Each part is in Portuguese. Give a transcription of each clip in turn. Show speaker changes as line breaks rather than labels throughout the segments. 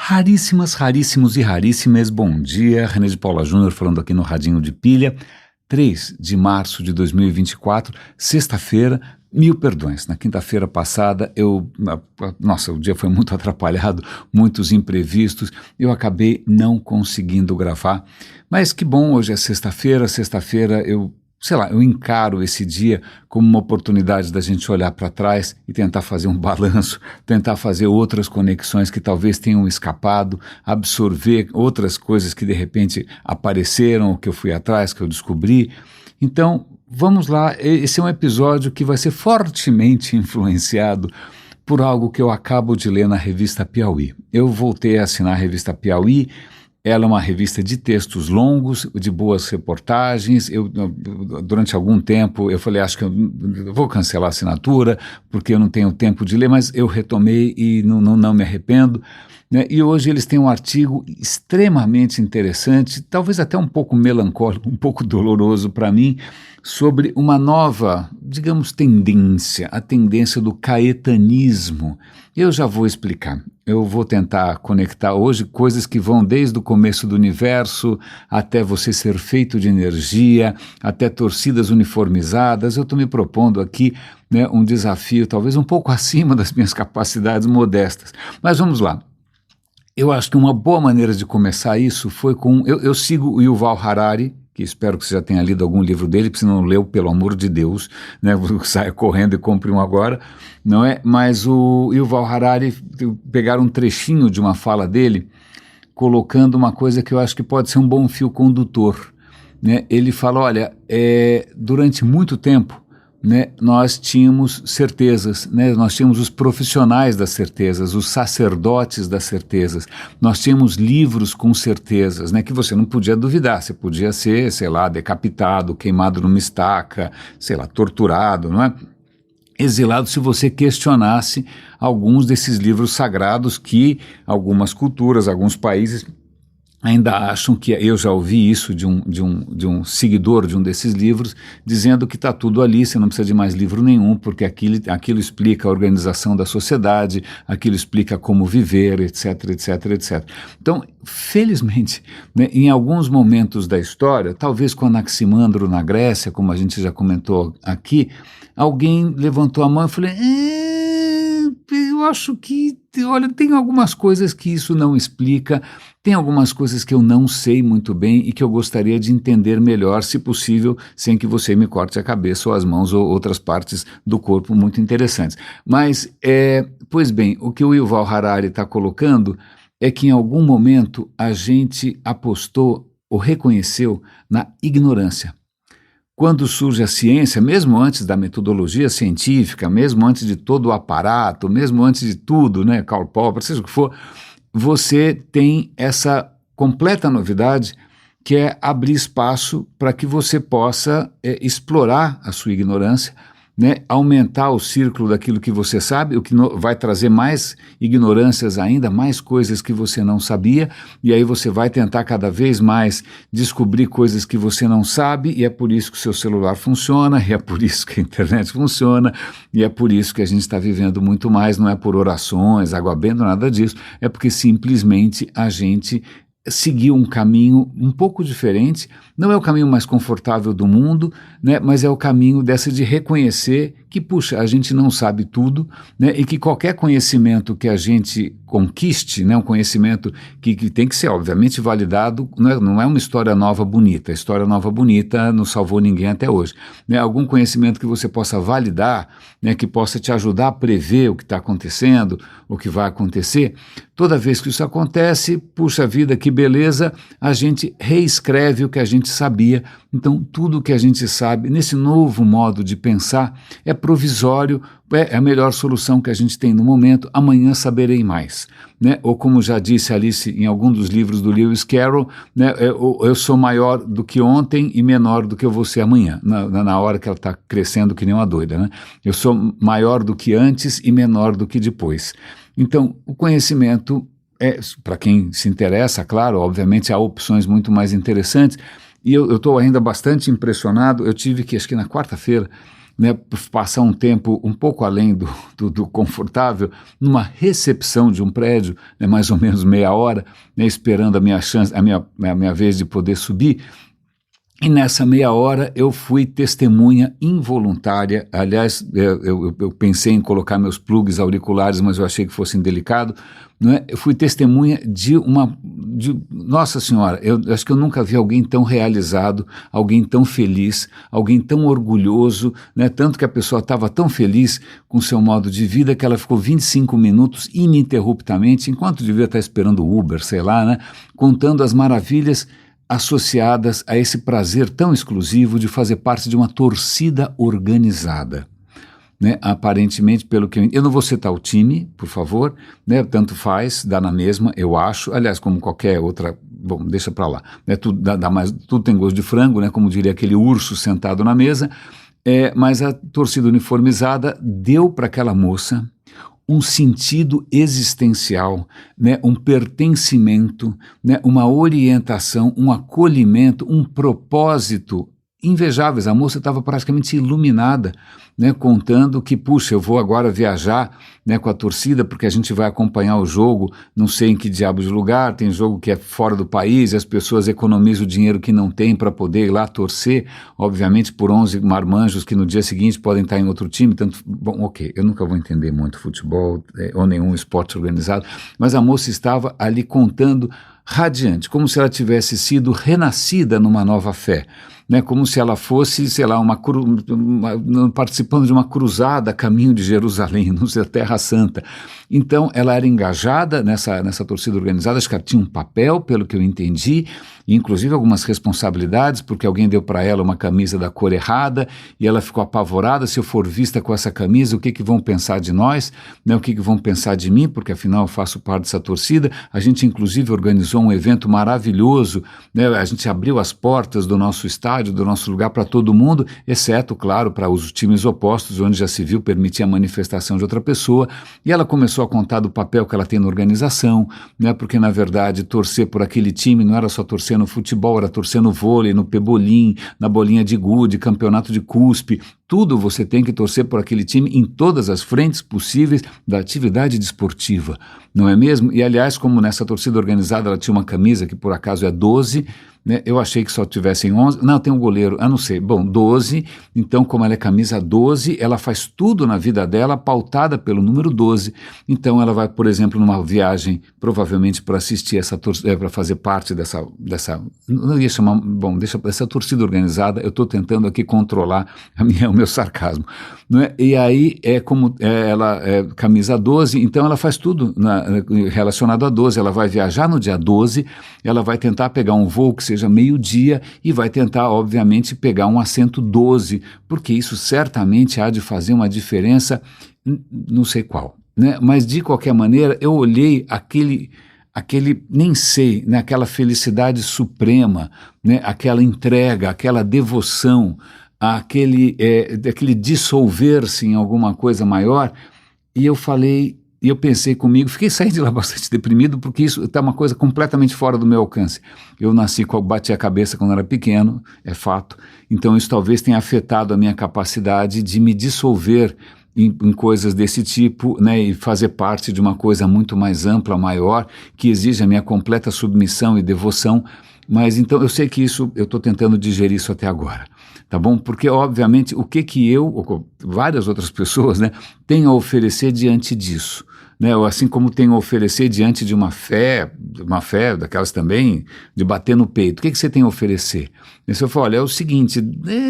Raríssimos e raríssimas, bom dia, René de Paula Júnior falando aqui no Radinho de Pilha, 3 de março de 2024, sexta-feira, mil perdões, na quinta-feira passada o dia foi muito atrapalhado, muitos imprevistos, eu acabei não conseguindo gravar, mas que bom, hoje é sexta-feira eu encaro esse dia como uma oportunidade da gente olhar para trás e tentar fazer um balanço, tentar fazer outras conexões que talvez tenham escapado, absorver outras coisas que de repente apareceram, que eu fui atrás, que eu descobri. Então, vamos lá, esse é um episódio que vai ser fortemente influenciado por algo que eu acabo de ler na revista Piauí. Eu voltei a assinar a revista Piauí. Ela é uma revista de textos longos, de boas reportagens. Durante algum tempo, eu falei, acho que eu vou cancelar a assinatura, porque eu não tenho tempo de ler, mas eu retomei e não me arrependo, né? E hoje eles têm um artigo extremamente interessante, talvez até um pouco melancólico, um pouco doloroso para mim, sobre uma nova, digamos, a tendência do caetanismo. Eu já vou explicar. Eu vou tentar conectar hoje coisas que vão desde o começo do universo até você ser feito de energia, até torcidas uniformizadas. Eu estou me propondo aqui, né, um desafio talvez um pouco acima das minhas capacidades modestas. Mas vamos lá. Eu acho que uma boa maneira de começar isso foi com... Eu sigo o Yuval Harari, que espero que você já tenha lido algum livro dele, porque se não leu, pelo amor de Deus, né, saia correndo e compre um agora, não é? Mas o Yuval Harari, pegaram um trechinho de uma fala dele, colocando uma coisa que eu acho que pode ser um bom fio condutor, né? Ele fala, olha, durante muito tempo, né, nós tínhamos certezas, né, nós tínhamos os profissionais das certezas, os sacerdotes das certezas, nós tínhamos livros com certezas, né, que você não podia duvidar, você podia ser, decapitado, queimado numa estaca, torturado, não é? Exilado se você questionasse alguns desses livros sagrados que algumas culturas, alguns países ainda acham que... Eu já ouvi isso de um seguidor de um desses livros, dizendo que está tudo ali, você não precisa de mais livro nenhum, porque aquilo explica a organização da sociedade, aquilo explica como viver, etc, etc, etc. Então, felizmente, né, em alguns momentos da história, talvez com Anaximandro na Grécia, como a gente já comentou aqui, alguém levantou a mão e falou... eu acho que, olha, tem algumas coisas que isso não explica, tem algumas coisas que eu não sei muito bem e que eu gostaria de entender melhor, se possível, sem que você me corte a cabeça ou as mãos ou outras partes do corpo muito interessantes. Mas, pois bem, o que o Yuval Harari está colocando é que em algum momento a gente apostou ou reconheceu na ignorância. Quando surge a ciência, mesmo antes da metodologia científica, mesmo antes de todo o aparato, mesmo antes de tudo, né, Karl Popper, seja o que for, você tem essa completa novidade que é abrir espaço para que você possa explorar a sua ignorância, né, aumentar o círculo daquilo que você sabe, o que vai trazer mais ignorâncias ainda, mais coisas que você não sabia, e aí você vai tentar cada vez mais descobrir coisas que você não sabe, e é por isso que o seu celular funciona, e é por isso que a internet funciona, e é por isso que a gente está vivendo muito mais, não é por orações, água benta, nada disso, é porque simplesmente a gente seguiu um caminho um pouco diferente, não é o caminho mais confortável do mundo, né, mas é o caminho dessa de reconhecer que, puxa, a gente não sabe tudo, né, e que qualquer conhecimento que a gente conquiste, né, um conhecimento que tem que ser, obviamente, validado, não é uma história nova bonita, a história nova bonita não salvou ninguém até hoje, né, algum conhecimento que você possa validar, né, que possa te ajudar a prever o que está acontecendo, o que vai acontecer, toda vez que isso acontece, puxa vida, que beleza, a gente reescreve o que a gente sabia. Então, tudo o que a gente sabe, nesse novo modo de pensar, é provisório, é a melhor solução que a gente tem no momento, amanhã saberei mais, né? Ou como já disse Alice em algum dos livros do Lewis Carroll, né? Eu sou maior do que ontem e menor do que eu vou ser amanhã, na hora que ela está crescendo que nem uma doida, né? Eu sou maior do que antes e menor do que depois. Então, o conhecimento para quem se interessa, claro, obviamente há opções muito mais interessantes, e eu estou ainda bastante impressionado. Eu tive que, acho que na quarta-feira, né, passar um tempo um pouco além do confortável, numa recepção de um prédio, né, mais ou menos meia hora, né, esperando a minha vez de poder subir. E nessa meia hora eu fui testemunha involuntária. Aliás, eu pensei em colocar meus plugs auriculares, mas eu achei que fosse indelicado. Não é? Eu fui testemunha Nossa Senhora, eu acho que eu nunca vi alguém tão realizado, alguém tão feliz, alguém tão orgulhoso, né? Tanto que a pessoa estava tão feliz com o seu modo de vida que ela ficou 25 minutos ininterruptamente, enquanto devia estar esperando o Uber, sei lá, né? Contando as maravilhas associadas a esse prazer tão exclusivo de fazer parte de uma torcida organizada. Né? Aparentemente, pelo que eu não vou citar o time, por favor, né? Tanto faz, dá na mesma, eu acho, aliás, como qualquer outra, bom, deixa pra lá, né? Tudo tem gosto de frango, né? Como diria aquele urso sentado na mesa, mas a torcida uniformizada deu para aquela moça um sentido existencial, né, um pertencimento, né, uma orientação, um acolhimento, um propósito invejáveis. A moça estava praticamente iluminada, né, contando que, puxa, eu vou agora viajar, né, com a torcida, porque a gente vai acompanhar o jogo, não sei em que diabo de lugar, tem jogo que é fora do país, e as pessoas economizam o dinheiro que não tem para poder ir lá torcer, obviamente por 11 marmanjos que no dia seguinte podem estar em outro time, bom, ok, eu nunca vou entender muito futebol ou nenhum esporte organizado, mas a moça estava ali contando radiante, como se ela tivesse sido renascida numa nova fé, né, como se ela fosse, sei lá, participando de uma cruzada a caminho de Jerusalém, não sei, a Terra Santa. Então, ela era engajada nessa torcida organizada, acho que ela tinha um papel, pelo que eu entendi, e inclusive algumas responsabilidades, porque alguém deu para ela uma camisa da cor errada, e ela ficou apavorada, se eu for vista com essa camisa, o que vão pensar de nós, né, o que vão pensar de mim, porque afinal eu faço parte dessa torcida. A gente inclusive organizou um evento maravilhoso, né, a gente abriu as portas do nosso estádio, do nosso lugar para todo mundo, exceto, claro, para os times opostos, onde já se viu permitir a manifestação de outra pessoa, e ela começou a contar do papel que ela tem na organização, né, porque na verdade torcer por aquele time não era só torcer no futebol, era torcer no vôlei, no pebolim, na bolinha de gude, campeonato de cuspe, tudo você tem que torcer por aquele time em todas as frentes possíveis da atividade desportiva, não é mesmo? E aliás, como nessa torcida organizada ela tinha uma camisa que por acaso é 12, né, eu achei que só tivessem 11, não, tem um goleiro, não sei, bom, 12, então como ela é camisa 12, ela faz tudo na vida dela pautada pelo número 12, então ela vai, por exemplo, numa viagem, provavelmente para assistir essa torcida, para fazer parte dessa, não ia chamar, bom, essa torcida organizada, eu estou tentando aqui controlar o meu sarcasmo, não é? E aí ela é camisa 12, então ela faz tudo relacionado a 12, ela vai viajar no dia 12, ela vai tentar pegar um voo que seja meio-dia e vai tentar, obviamente, pegar um assento 12, porque isso certamente há de fazer uma diferença, não sei qual, né? Mas de qualquer maneira eu olhei aquele nem sei, né, aquela felicidade suprema, né, aquela entrega, aquela devoção, aquele dissolver-se em alguma coisa maior, e eu falei, e eu pensei comigo, fiquei saindo de lá bastante deprimido, porque isso está uma coisa completamente fora do meu alcance. Eu bati a cabeça quando era pequeno, é fato, então isso talvez tenha afetado a minha capacidade de me dissolver em coisas desse tipo, né, e fazer parte de uma coisa muito mais ampla, maior, que exige a minha completa submissão e devoção. Mas então eu sei que eu estou tentando digerir isso até agora, tá bom? Porque obviamente o que eu, ou várias outras pessoas, né, têm a oferecer diante disso, né, assim como tem a oferecer diante de uma fé daquelas também, de bater no peito, o que você tem a oferecer? E você fala, olha, é o seguinte,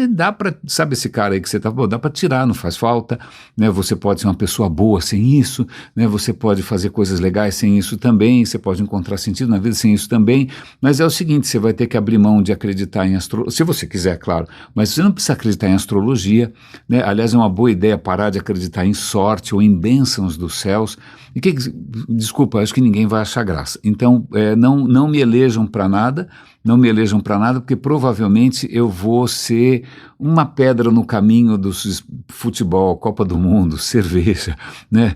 dá para, sabe esse cara aí que você tá, dá para tirar, não faz falta, né, você pode ser uma pessoa boa sem isso, né, você pode fazer coisas legais sem isso também, você pode encontrar sentido na vida sem isso também, mas é o seguinte, você vai ter que abrir mão de acreditar em astrologia, se você quiser, claro, mas você não precisa acreditar em astrologia, né, aliás é uma boa ideia parar de acreditar em sorte ou em bênçãos dos céus, Desculpa, acho que ninguém vai achar graça. Então, não me elejam para nada, não me elejam para nada, porque provavelmente eu vou ser uma pedra no caminho do futebol, Copa do Mundo, cerveja, né?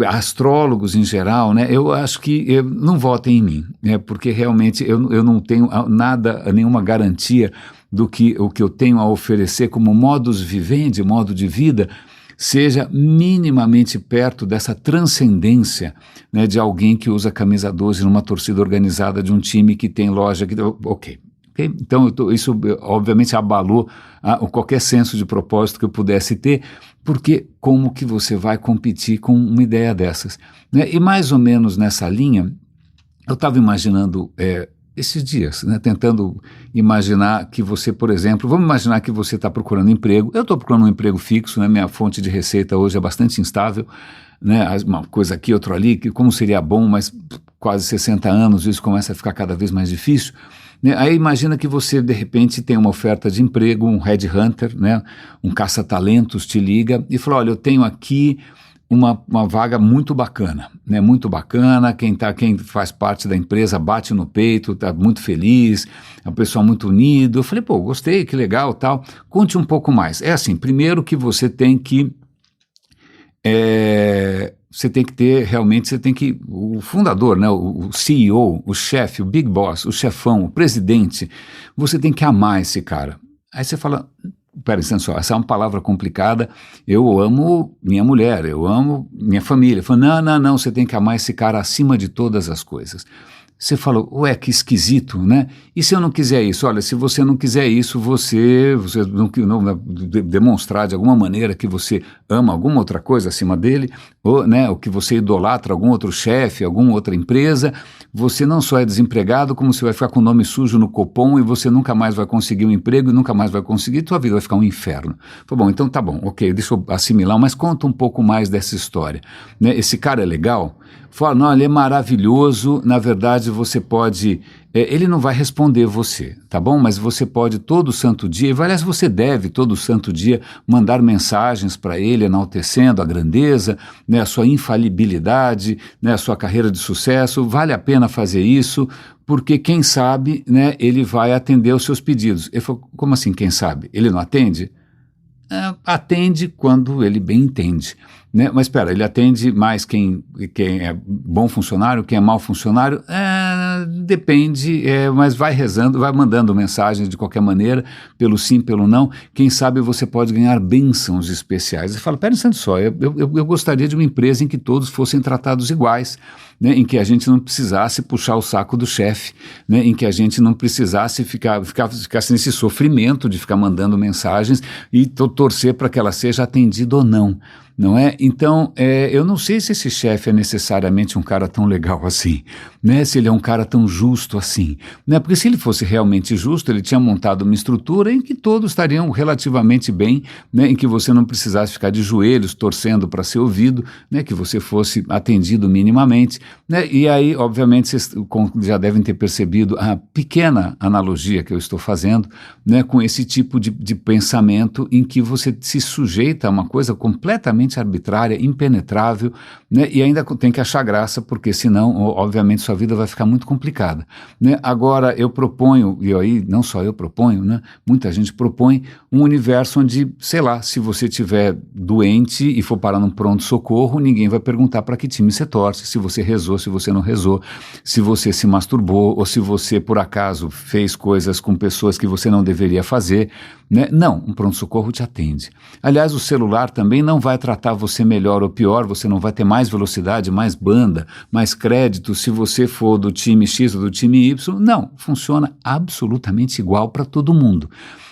Astrólogos em geral, né? Eu acho que não votem em mim, né? Porque realmente eu não tenho nada, nenhuma garantia do que o que eu tenho a oferecer como modus vivendi, modo de vida, seja minimamente perto dessa transcendência, né, de alguém que usa camisa 12 numa torcida organizada de um time que tem loja. Ok. Então, isso obviamente abalou qualquer senso de propósito que eu pudesse ter, porque como que você vai competir com uma ideia dessas? Né? E mais ou menos nessa linha, eu estava imaginando esses dias, né, tentando imaginar que você, por exemplo, vamos imaginar que você está procurando emprego. Eu estou procurando um emprego fixo, né, minha fonte de receita hoje é bastante instável, né, uma coisa aqui, outra ali, que como seria bom, mas quase 60 anos isso começa a ficar cada vez mais difícil. Né? Aí imagina que você, de repente, tem uma oferta de emprego, um headhunter, né, um caça-talentos te liga e fala, olha, eu tenho aqui uma vaga muito bacana, né? Muito bacana, quem faz parte da empresa bate no peito, está muito feliz, é um pessoal muito unido. Eu falei, pô, gostei, que legal, tal. Conte um pouco mais. É assim, primeiro que você tem que o fundador, né, o CEO, o chefe, o big boss, o chefão, o presidente, você tem que amar esse cara. Aí você fala, pera, só, essa é uma palavra complicada, eu amo minha mulher, eu amo minha família. Fala, não, você tem que amar esse cara acima de todas as coisas. Você falou, ué, que esquisito, né? E se eu não quiser isso? Olha, se você não quiser isso, você não demonstrar de alguma maneira que você ama alguma outra coisa acima dele, ou, né, ou que você idolatra algum outro chefe, alguma outra empresa, você não só é desempregado, como você vai ficar com o nome sujo no Copom e você nunca mais vai conseguir um emprego e nunca mais vai conseguir, tua vida vai ficar um inferno. Falei, bom, então tá bom, ok, deixa eu assimilar, mas conta um pouco mais dessa história. Né? Esse cara é legal? Fala, não, ele é maravilhoso, na verdade você pode, ele não vai responder você, tá bom? Mas você pode todo santo dia, aliás, você deve todo santo dia mandar mensagens para ele, enaltecendo a grandeza, né, a sua infalibilidade, né, a sua carreira de sucesso, vale a pena fazer isso, porque quem sabe, né, ele vai atender os seus pedidos. Ele falou, como assim, quem sabe? Ele não atende? Atende quando ele bem entende, né? Mas espera, ele atende mais quem é bom funcionário, quem é mau funcionário? Depende, mas vai rezando, vai mandando mensagens de qualquer maneira, pelo sim, pelo não. Quem sabe você pode ganhar bênçãos especiais. Ele fala, pera um instante só, eu gostaria de uma empresa em que todos fossem tratados iguais, né, em que a gente não precisasse puxar o saco do chefe, né, em que a gente não precisasse ficasse nesse sofrimento de ficar mandando mensagens e torcer para que ela seja atendida ou não. Não é? Então, eu não sei se esse chefe é necessariamente um cara tão legal assim, né? Se ele é um cara tão justo assim, né? Porque se ele fosse realmente justo, ele tinha montado uma estrutura em que todos estariam relativamente bem, né? Em que você não precisasse ficar de joelhos torcendo para ser ouvido, né? Que você fosse atendido minimamente, né? E aí, obviamente, vocês já devem ter percebido a pequena analogia que eu estou fazendo, né? Com esse tipo de pensamento em que você se sujeita a uma coisa completamente arbitrária, impenetrável, né, e ainda tem que achar graça, porque senão, obviamente, sua vida vai ficar muito complicada. Né? Agora, eu proponho, e aí não só eu proponho, né, muita gente propõe um universo onde, sei lá, se você estiver doente e for parar num pronto-socorro, ninguém vai perguntar para que time você torce, se você rezou, se você não rezou, se você se masturbou, ou se você, por acaso, fez coisas com pessoas que você não deveria fazer. Né? Não, um pronto-socorro te atende. Aliás, o celular também não vai tratar você melhor ou pior, você não vai ter mais velocidade, mais banda, mais crédito se você for do time X ou do time Y. Não, funciona absolutamente igual para todo mundo.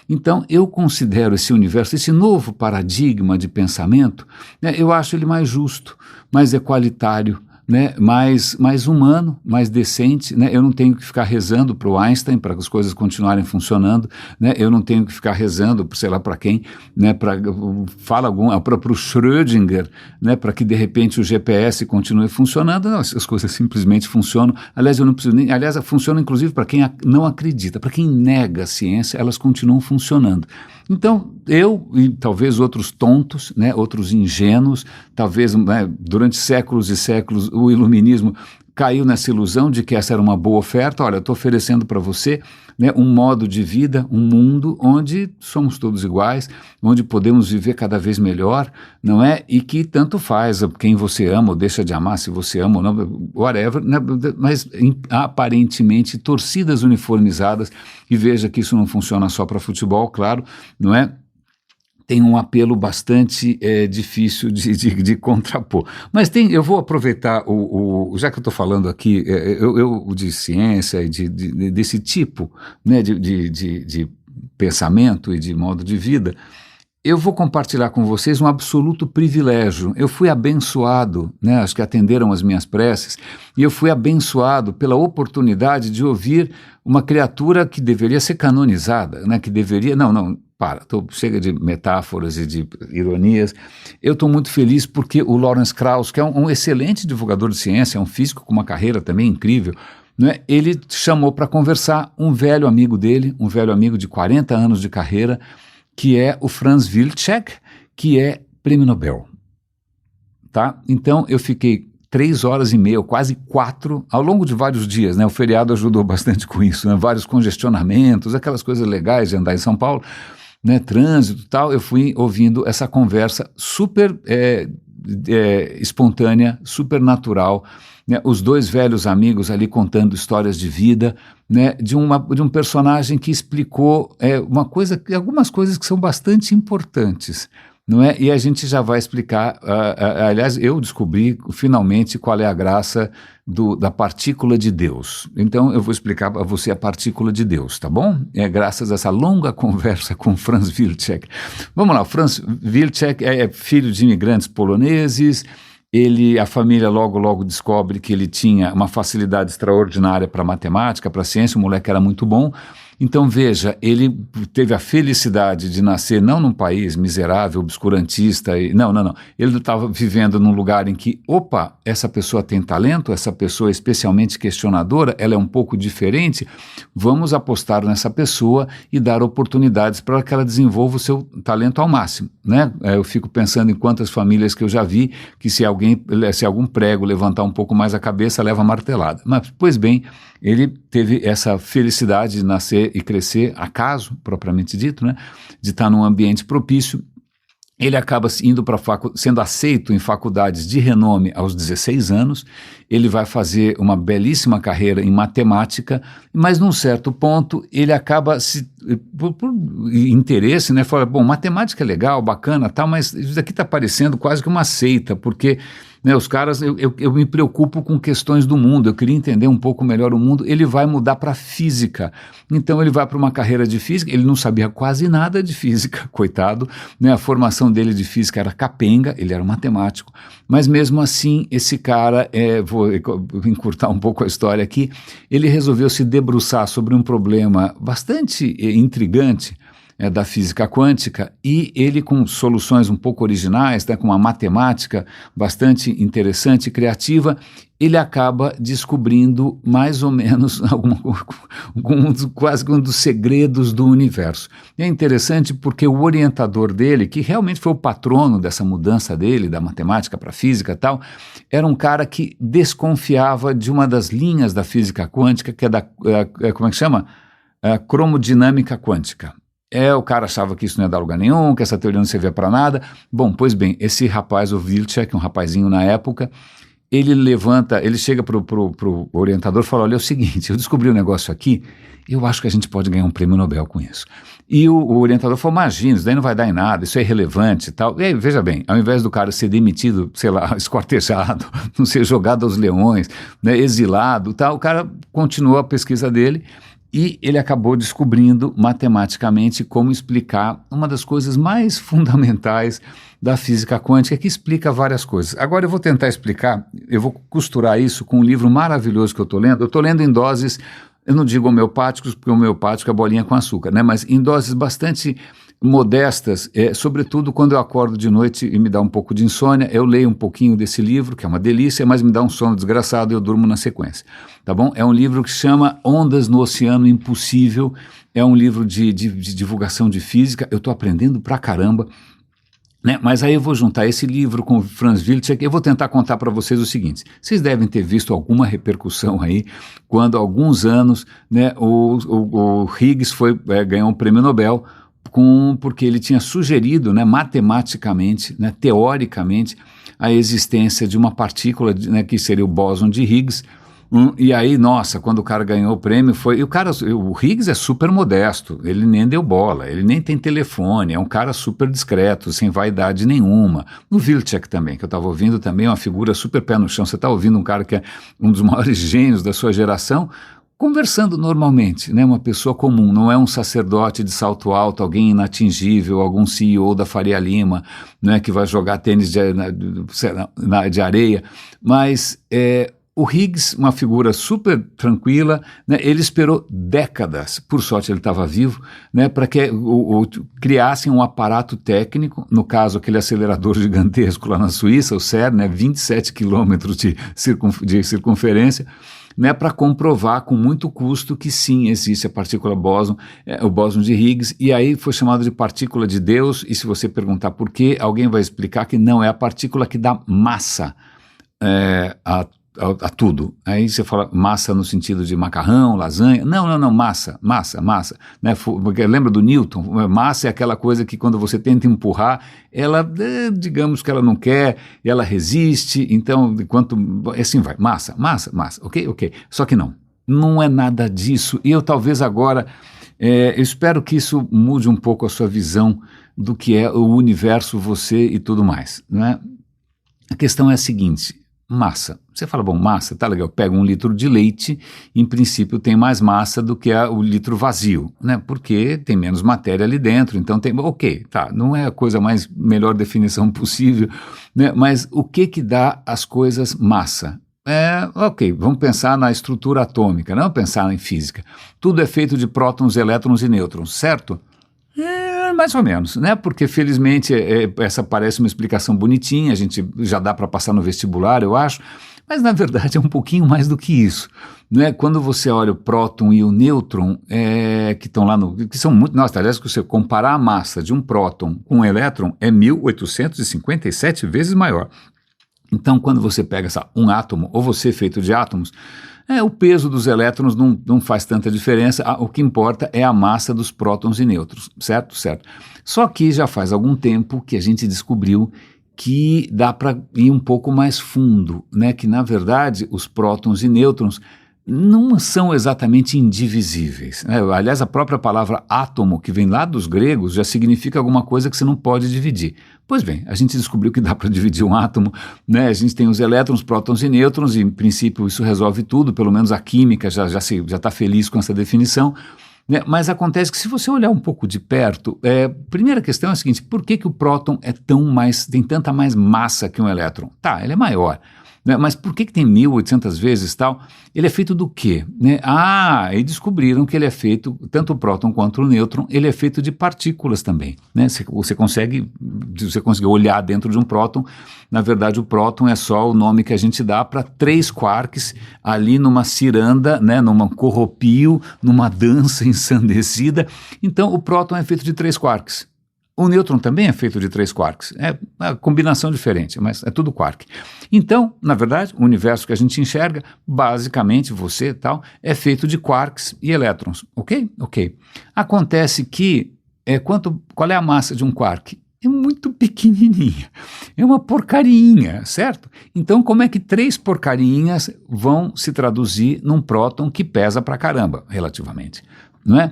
Então, eu considero esse universo, esse novo paradigma de pensamento, né, eu acho ele mais justo, mais equalitário, né, mais humano, mais decente, né? Eu não tenho que ficar rezando para o Einstein para as coisas continuarem funcionando, né? Eu não tenho que ficar rezando, sei lá para quem, né? Para o Schrödinger, né? Para que de repente o GPS continue funcionando. Não, as coisas simplesmente funcionam. Aliás, eu não preciso nem, aliás, funcionam inclusive para quem não acredita, para quem nega a ciência, elas continuam funcionando. Então, eu e talvez outros tontos, né, outros ingênuos, talvez, né, durante séculos e séculos o iluminismo caiu nessa ilusão de que essa era uma boa oferta. Olha, estou oferecendo para você, né, um modo de vida, um mundo onde somos todos iguais, onde podemos viver cada vez melhor, não é? E que tanto faz quem você ama ou deixa de amar, se você ama ou não, whatever, né? Mas aparentemente torcidas uniformizadas, e veja que isso não funciona só para futebol, claro, não é? Tem um apelo bastante difícil de contrapor. Mas eu vou aproveitar, já que eu estou falando aqui, eu de ciência e desse tipo, né, de pensamento e de modo de vida, eu vou compartilhar com vocês um absoluto privilégio. Eu fui abençoado, né, acho que atenderam as minhas preces, e eu fui abençoado pela oportunidade de ouvir uma criatura que deveria ser canonizada, né, que deveria... Não, chega de metáforas e de ironias. Eu estou muito feliz porque o Lawrence Krauss, que é um excelente divulgador de ciência, é um físico com uma carreira também incrível, né, ele chamou para conversar um velho amigo dele, um velho amigo de 40 anos de carreira, que é o Franz Wilczek, que é prêmio Nobel. Tá? Então eu fiquei 3 horas e meia, quase 4, ao longo de vários dias, né? O feriado ajudou bastante com isso, né? Vários congestionamentos, aquelas coisas legais de andar em São Paulo, né? Trânsito e tal. Eu fui ouvindo essa conversa super espontânea, super natural, né? Os dois velhos amigos ali contando histórias de vida, né? De um personagem que explicou algumas coisas que são bastante importantes, não é? E a gente já vai explicar, aliás, eu descobri finalmente qual é a graça da partícula de Deus. Então eu vou explicar para você a partícula de Deus, tá bom? É graças a essa longa conversa com Franz Wilczek. Vamos lá, Franz Wilczek é filho de imigrantes poloneses. A família logo descobre que ele tinha uma facilidade extraordinária para matemática, para ciência, o moleque era muito bom. Então veja, ele teve a felicidade de nascer não num país miserável, obscurantista, não, ele estava vivendo num lugar em que, essa pessoa tem talento, essa pessoa é especialmente questionadora, ela é um pouco diferente, vamos apostar nessa pessoa e dar oportunidades para que ela desenvolva o seu talento ao máximo, né? Eu fico pensando em quantas famílias que eu já vi que se algum prego levantar um pouco mais a cabeça, leva martelada. Mas, pois bem, ele teve essa felicidade de nascer e crescer, acaso, propriamente dito, né, de estar num ambiente propício. Ele acaba sendo aceito em faculdades de renome aos 16 anos, ele vai fazer uma belíssima carreira em matemática, mas num certo ponto ele acaba, por interesse, né, fala, bom, matemática é legal, bacana, tal, mas isso daqui está parecendo quase que uma seita, porque... né, os caras, eu me preocupo com questões do mundo, eu queria entender um pouco melhor o mundo. Ele vai mudar para física, então ele vai para uma carreira de física, ele não sabia quase nada de física, coitado, né? A formação dele de física era capenga, ele era um matemático, mas mesmo assim esse cara, vou encurtar um pouco a história aqui, ele resolveu se debruçar sobre um problema bastante intrigante, da física quântica, e ele, com soluções um pouco originais, né, com uma matemática bastante interessante e criativa, ele acaba descobrindo mais ou menos quase um dos segredos do universo. E é interessante porque o orientador dele, que realmente foi o patrono dessa mudança dele, da matemática para a física e tal, era um cara que desconfiava de uma das linhas da física quântica, que é como é que chama? Cromodinâmica quântica. O cara achava que isso não ia dar lugar nenhum, que essa teoria não servia para nada. Bom, pois bem, esse rapaz, o Wilczek, um rapazinho na época, ele chega pro orientador e fala, olha, é o seguinte, eu descobri um negócio aqui, eu acho que a gente pode ganhar um prêmio Nobel com isso. E o orientador falou, imagina, isso daí não vai dar em nada, isso é irrelevante e tal. E aí, veja bem, ao invés do cara ser demitido, sei lá, esquartejado, não ser jogado aos leões, né, exilado e tal, o cara continuou a pesquisa dele. E ele acabou descobrindo matematicamente como explicar uma das coisas mais fundamentais da física quântica, que explica várias coisas. Agora eu vou tentar explicar, eu vou costurar isso com um livro maravilhoso que eu estou lendo. Eu estou lendo em doses, eu não digo homeopáticos, porque homeopático é bolinha com açúcar, né? Mas em doses bastante modestas, sobretudo quando eu acordo de noite e me dá um pouco de insônia, eu leio um pouquinho desse livro, que é uma delícia, mas me dá um sono desgraçado e eu durmo na sequência, tá bom? É um livro que se chama Ondas no Oceano Impossível, é um livro de divulgação de física, eu estou aprendendo pra caramba, né? Mas aí eu vou juntar esse livro com o Franz Wilczek, eu vou tentar contar para vocês o seguinte, vocês devem ter visto alguma repercussão aí, quando há alguns anos, né, o Higgs ganhou um prêmio Nobel, porque ele tinha sugerido, né, matematicamente, né, teoricamente, a existência de uma partícula, né, que seria o bóson de Higgs. E aí, nossa, quando o cara ganhou o prêmio, o Higgs é super modesto, ele nem deu bola, ele nem tem telefone, é um cara super discreto, sem vaidade nenhuma. O Wilczek também, que eu estava ouvindo também, é uma figura super pé no chão. Você está ouvindo um cara que é um dos maiores gênios da sua geração, conversando normalmente, né, uma pessoa comum, não é um sacerdote de salto alto, alguém inatingível, algum CEO da Faria Lima, né, que vai jogar tênis de areia, mas o Higgs, uma figura super tranquila, né, ele esperou décadas, por sorte ele estava vivo, né, para que criassem um aparato técnico, no caso aquele acelerador gigantesco lá na Suíça, o CERN, né, 27 quilômetros de circunferência, né, para comprovar com muito custo que sim, existe a partícula bóson, o bóson de Higgs, e aí foi chamado de partícula de Deus, e se você perguntar por quê, alguém vai explicar que não, é a partícula que dá massa a tudo. Aí você fala massa no sentido de macarrão, lasanha, não, massa, né? Lembra do Newton? Massa é aquela coisa que quando você tenta empurrar, ela, digamos que ela não quer, ela resiste, então, assim vai, massa, ok, só que não é nada disso, e eu talvez agora, eu espero que isso mude um pouco a sua visão do que é o universo, você e tudo mais, né? A questão é a seguinte, massa. Você fala, bom, massa, tá legal, pega 1 litro de leite, em princípio tem mais massa do que o litro vazio, né? Porque tem menos matéria ali dentro, então ok, tá, não é a melhor definição possível, né? Mas o que dá às coisas massa? Ok, vamos pensar na estrutura atômica, não vamos pensar em física. Tudo é feito de prótons, elétrons e nêutrons, certo? Mais ou menos, né? Porque felizmente essa parece uma explicação bonitinha, a gente já dá para passar no vestibular, eu acho, mas na verdade é um pouquinho mais do que isso, né? Quando você olha o próton e o nêutron, que estão lá que são muito, nossa, aliás, que você comparar a massa de um próton com um elétron é 1857 vezes maior. Então, quando você pega um átomo, ou você é feito de átomos, o peso dos elétrons não faz tanta diferença, o que importa é a massa dos prótons e nêutrons, certo? Só que já faz algum tempo que a gente descobriu que dá para ir um pouco mais fundo, né? Que na verdade os prótons e nêutrons não são exatamente indivisíveis, né? Aliás, a própria palavra átomo, que vem lá dos gregos, já significa alguma coisa que você não pode dividir. Pois bem, a gente descobriu que dá para dividir um átomo, né? A gente tem os elétrons, prótons e nêutrons, e em princípio isso resolve tudo, pelo menos a química já está feliz com essa definição, né? Mas acontece que se você olhar um pouco de perto, primeira questão é a seguinte, por que o próton tem tanta mais massa que um elétron? Tá, ele é maior, né? Mas por que tem 1800 vezes tal? Ele é feito do quê? Né? E descobriram que ele é feito, tanto o próton quanto o nêutron, ele é feito de partículas também, né? Você consegue olhar dentro de um próton, na verdade o próton é só o nome que a gente dá para 3 quarks ali numa ciranda, né? Numa corropio, numa dança ensandecida, então o próton é feito de 3 quarks. O nêutron também é feito de 3 quarks, é uma combinação diferente, mas é tudo quark. Então, na verdade, o universo que a gente enxerga, basicamente, você e tal, é feito de quarks e elétrons, ok? Ok. Acontece que, qual é a massa de um quark? É muito pequenininha, é uma porcarinha, certo? Então, como é que 3 porcarinhas vão se traduzir num próton que pesa pra caramba, relativamente, não é?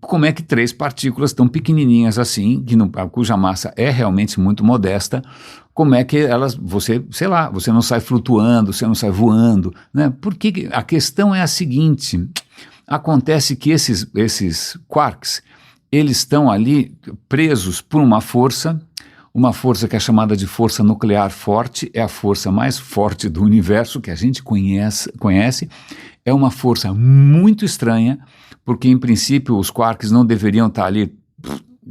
Como é que 3 partículas tão pequenininhas assim, cuja massa é realmente muito modesta, como é que você não sai flutuando, você não sai voando, né? Porque a questão é a seguinte, acontece que esses quarks, eles estão ali presos por uma força que é chamada de força nuclear forte, é a força mais forte do universo que a gente conhece, é uma força muito estranha, porque em princípio os quarks não deveriam estar ali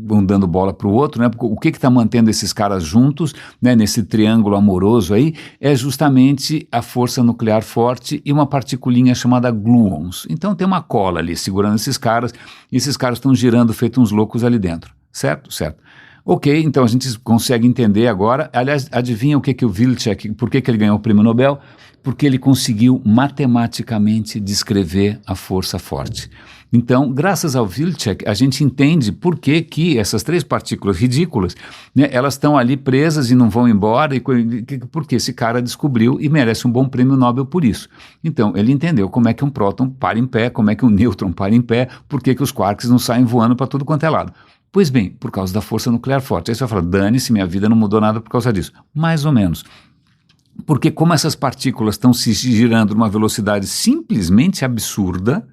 um dando bola para o outro, né? Porque o que está mantendo esses caras juntos, né, nesse triângulo amoroso aí, é justamente a força nuclear forte e uma particulinha chamada gluons. Então tem uma cola ali segurando esses caras, e esses caras estão girando feito uns loucos ali dentro, certo? Certo. Ok, então a gente consegue entender agora. Aliás, adivinha o que o Wilczek, por que ele ganhou o prêmio Nobel? Porque ele conseguiu matematicamente descrever a força forte. Então, graças ao Wilczek, a gente entende por que essas 3 partículas ridículas, né, elas estão ali presas e não vão embora, porque esse cara descobriu e merece um bom prêmio Nobel por isso. Então, ele entendeu como é que um próton para em pé, como é que um nêutron para em pé, por que os quarks não saem voando para tudo quanto é lado. Pois bem, por causa da força nuclear forte. Aí você vai falar, dane-se, minha vida não mudou nada por causa disso. Mais ou menos. Porque como essas partículas estão se girando numa velocidade simplesmente absurda,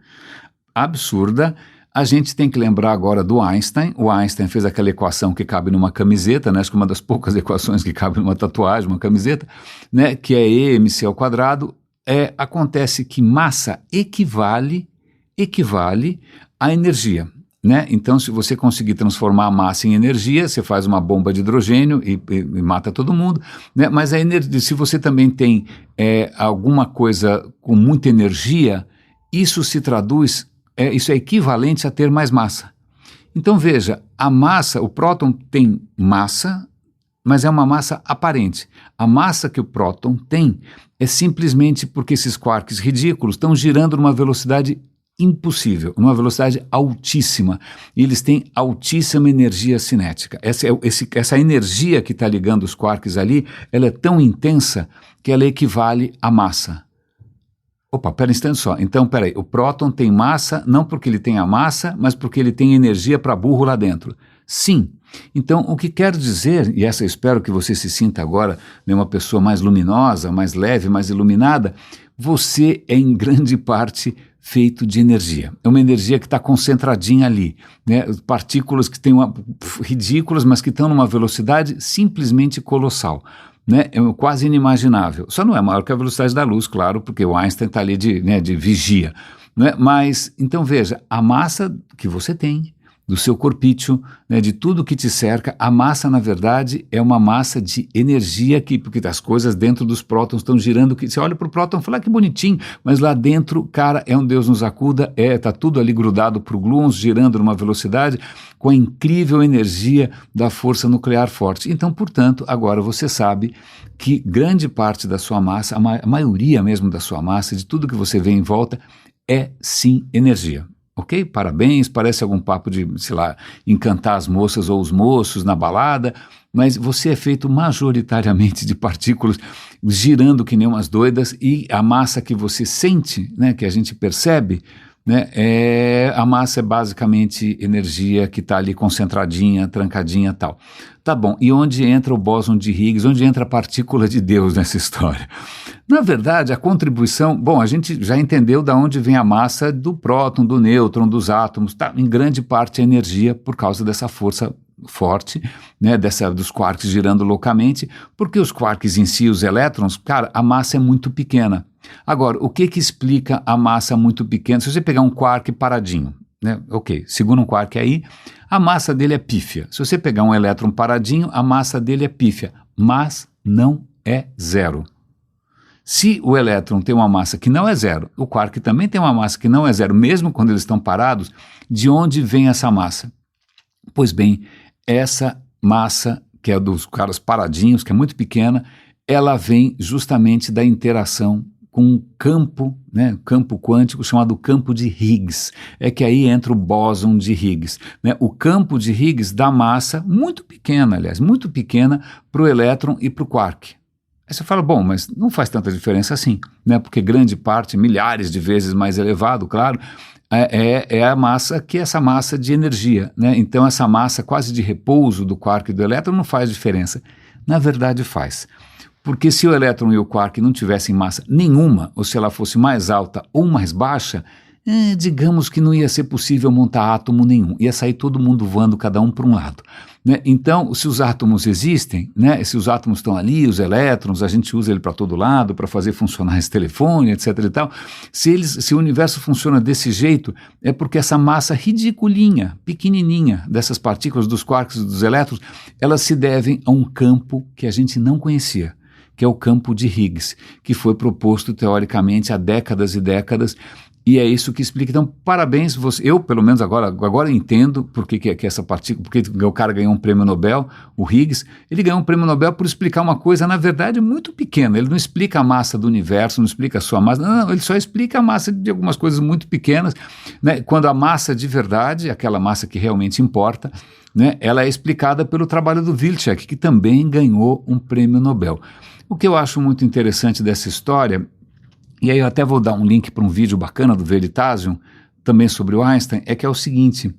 a gente tem que lembrar agora do Einstein. O Einstein fez aquela equação que cabe numa camiseta, né? Acho que uma das poucas equações que cabe numa tatuagem, uma camiseta, né? Que é E/mc². Acontece que massa equivale à energia. Né? Então, se você conseguir transformar a massa em energia, você faz uma bomba de hidrogênio e mata todo mundo, né? Mas a energia, se você também tem alguma coisa com muita energia, isso se traduz, isso é equivalente a ter mais massa. Então veja, a massa, o próton tem massa, mas é uma massa aparente. A massa que o próton tem é simplesmente porque esses quarks ridículos estão girando numa velocidade impossível, numa velocidade altíssima, e eles têm altíssima energia cinética. Essa energia que está ligando os quarks ali, ela é tão intensa que ela equivale à massa. Opa, pera um instante só. Então, peraí, o próton tem massa, não porque ele tem a massa, mas porque ele tem energia para burro lá dentro. Sim. Então, o que quero dizer, e essa eu espero que você se sinta agora, né, uma pessoa mais luminosa, mais leve, mais iluminada, você é em grande parte feito de energia. É uma energia que está concentradinha ali, né? Partículas que têm ridículas, mas que estão numa velocidade simplesmente colossal, né? É quase inimaginável. Só não é maior que a velocidade da luz, claro, porque o Einstein está ali de vigia, né? Mas, então veja, a massa que você tem, do seu corpício, né, de tudo que te cerca, a massa, na verdade, é uma massa de energia, porque as coisas dentro dos prótons estão girando, que você olha para o próton e fala, que bonitinho, mas lá dentro, cara, é um Deus nos acuda, está tudo ali grudado para o gluons, girando numa velocidade, com a incrível energia da força nuclear forte. Então, portanto, agora você sabe que grande parte da sua massa, a maioria mesmo da sua massa, de tudo que você vê em volta, é sim energia. Ok? Parabéns, parece algum papo de, sei lá, encantar as moças ou os moços na balada, mas você é feito majoritariamente de partículas girando que nem umas doidas, e a massa que você sente, né, que a gente percebe, né, a massa é basicamente energia que está ali concentradinha, trancadinha e tal. Tá bom, e onde entra o bóson de Higgs, onde entra a partícula de Deus nessa história? Na verdade, a contribuição, bom, a gente já entendeu de onde vem a massa do próton, do nêutron, dos átomos, tá? Em grande parte a energia por causa dessa força forte, né, dos quarks girando loucamente, porque os quarks em si, os elétrons, cara, a massa é muito pequena. Agora, o que explica a massa muito pequena? Se você pegar um quark paradinho, né, ok, segura um quark aí, a massa dele é pífia. Se você pegar um elétron paradinho, a massa dele é pífia, mas não é zero. Se o elétron tem uma massa que não é zero, o quark também tem uma massa que não é zero, mesmo quando eles estão parados, de onde vem essa massa? Pois bem, essa massa, que é dos caras paradinhos, que é muito pequena, ela vem justamente da interação com um campo, né, campo quântico chamado campo de Higgs. É que aí entra o bóson de Higgs, né? O campo de Higgs dá massa muito pequena, aliás, muito pequena para o elétron e para o quark. Aí você fala, bom, mas não faz tanta diferença assim, né? Porque grande parte, milhares de vezes mais elevado, claro, é a massa que é essa massa de energia, né? Então essa massa quase de repouso do quark e do elétron não faz diferença. Na verdade faz, porque se o elétron e o quark não tivessem massa nenhuma, ou se ela fosse mais alta ou mais baixa, digamos que não ia ser possível montar átomo nenhum, ia sair todo mundo voando, cada um para um lado. Né? Então, se os átomos existem, né? Se os átomos estão ali, os elétrons, a gente usa ele para todo lado, para fazer funcionar esse telefone, etc. e tal, se o universo funciona desse jeito, é porque essa massa ridiculinha, pequenininha, dessas partículas dos quarks e dos elétrons, elas se devem a um campo que a gente não conhecia, que é o campo de Higgs, que foi proposto teoricamente há décadas e décadas, e é isso que explica. Então, parabéns, eu pelo menos agora entendo por que essa partícula, porque o cara ganhou um prêmio Nobel, o Higgs, ele ganhou um prêmio Nobel por explicar uma coisa, na verdade, muito pequena. Ele não explica a massa do universo, não explica a sua massa, não, ele só explica a massa de algumas coisas muito pequenas, né? Quando a massa de verdade, aquela massa que realmente importa, né, ela é explicada pelo trabalho do Wilczek, que também ganhou um prêmio Nobel. O que eu acho muito interessante dessa história, e aí eu até vou dar um link para um vídeo bacana do Veritasium, também sobre o Einstein, é que é o seguinte: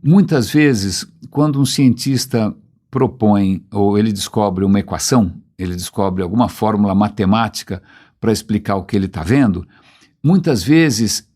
muitas vezes, quando um cientista propõe ou ele descobre uma equação, ele descobre alguma fórmula matemática para explicar o que ele está vendo, muitas vezes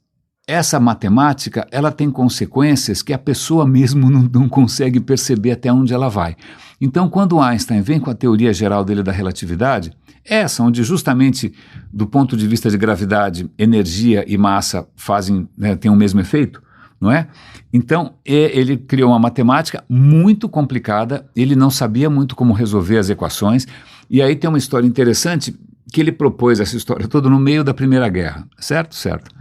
essa matemática ela tem consequências que a pessoa mesmo não consegue perceber até onde ela vai. Então, quando Einstein vem com a teoria geral dele da relatividade, essa onde justamente do ponto de vista de gravidade, energia e massa fazem, né, têm o mesmo efeito, não é? Então, ele criou uma matemática muito complicada, ele não sabia muito como resolver as equações, e aí tem uma história interessante que ele propôs essa história toda no meio da Primeira Guerra, certo? Certo.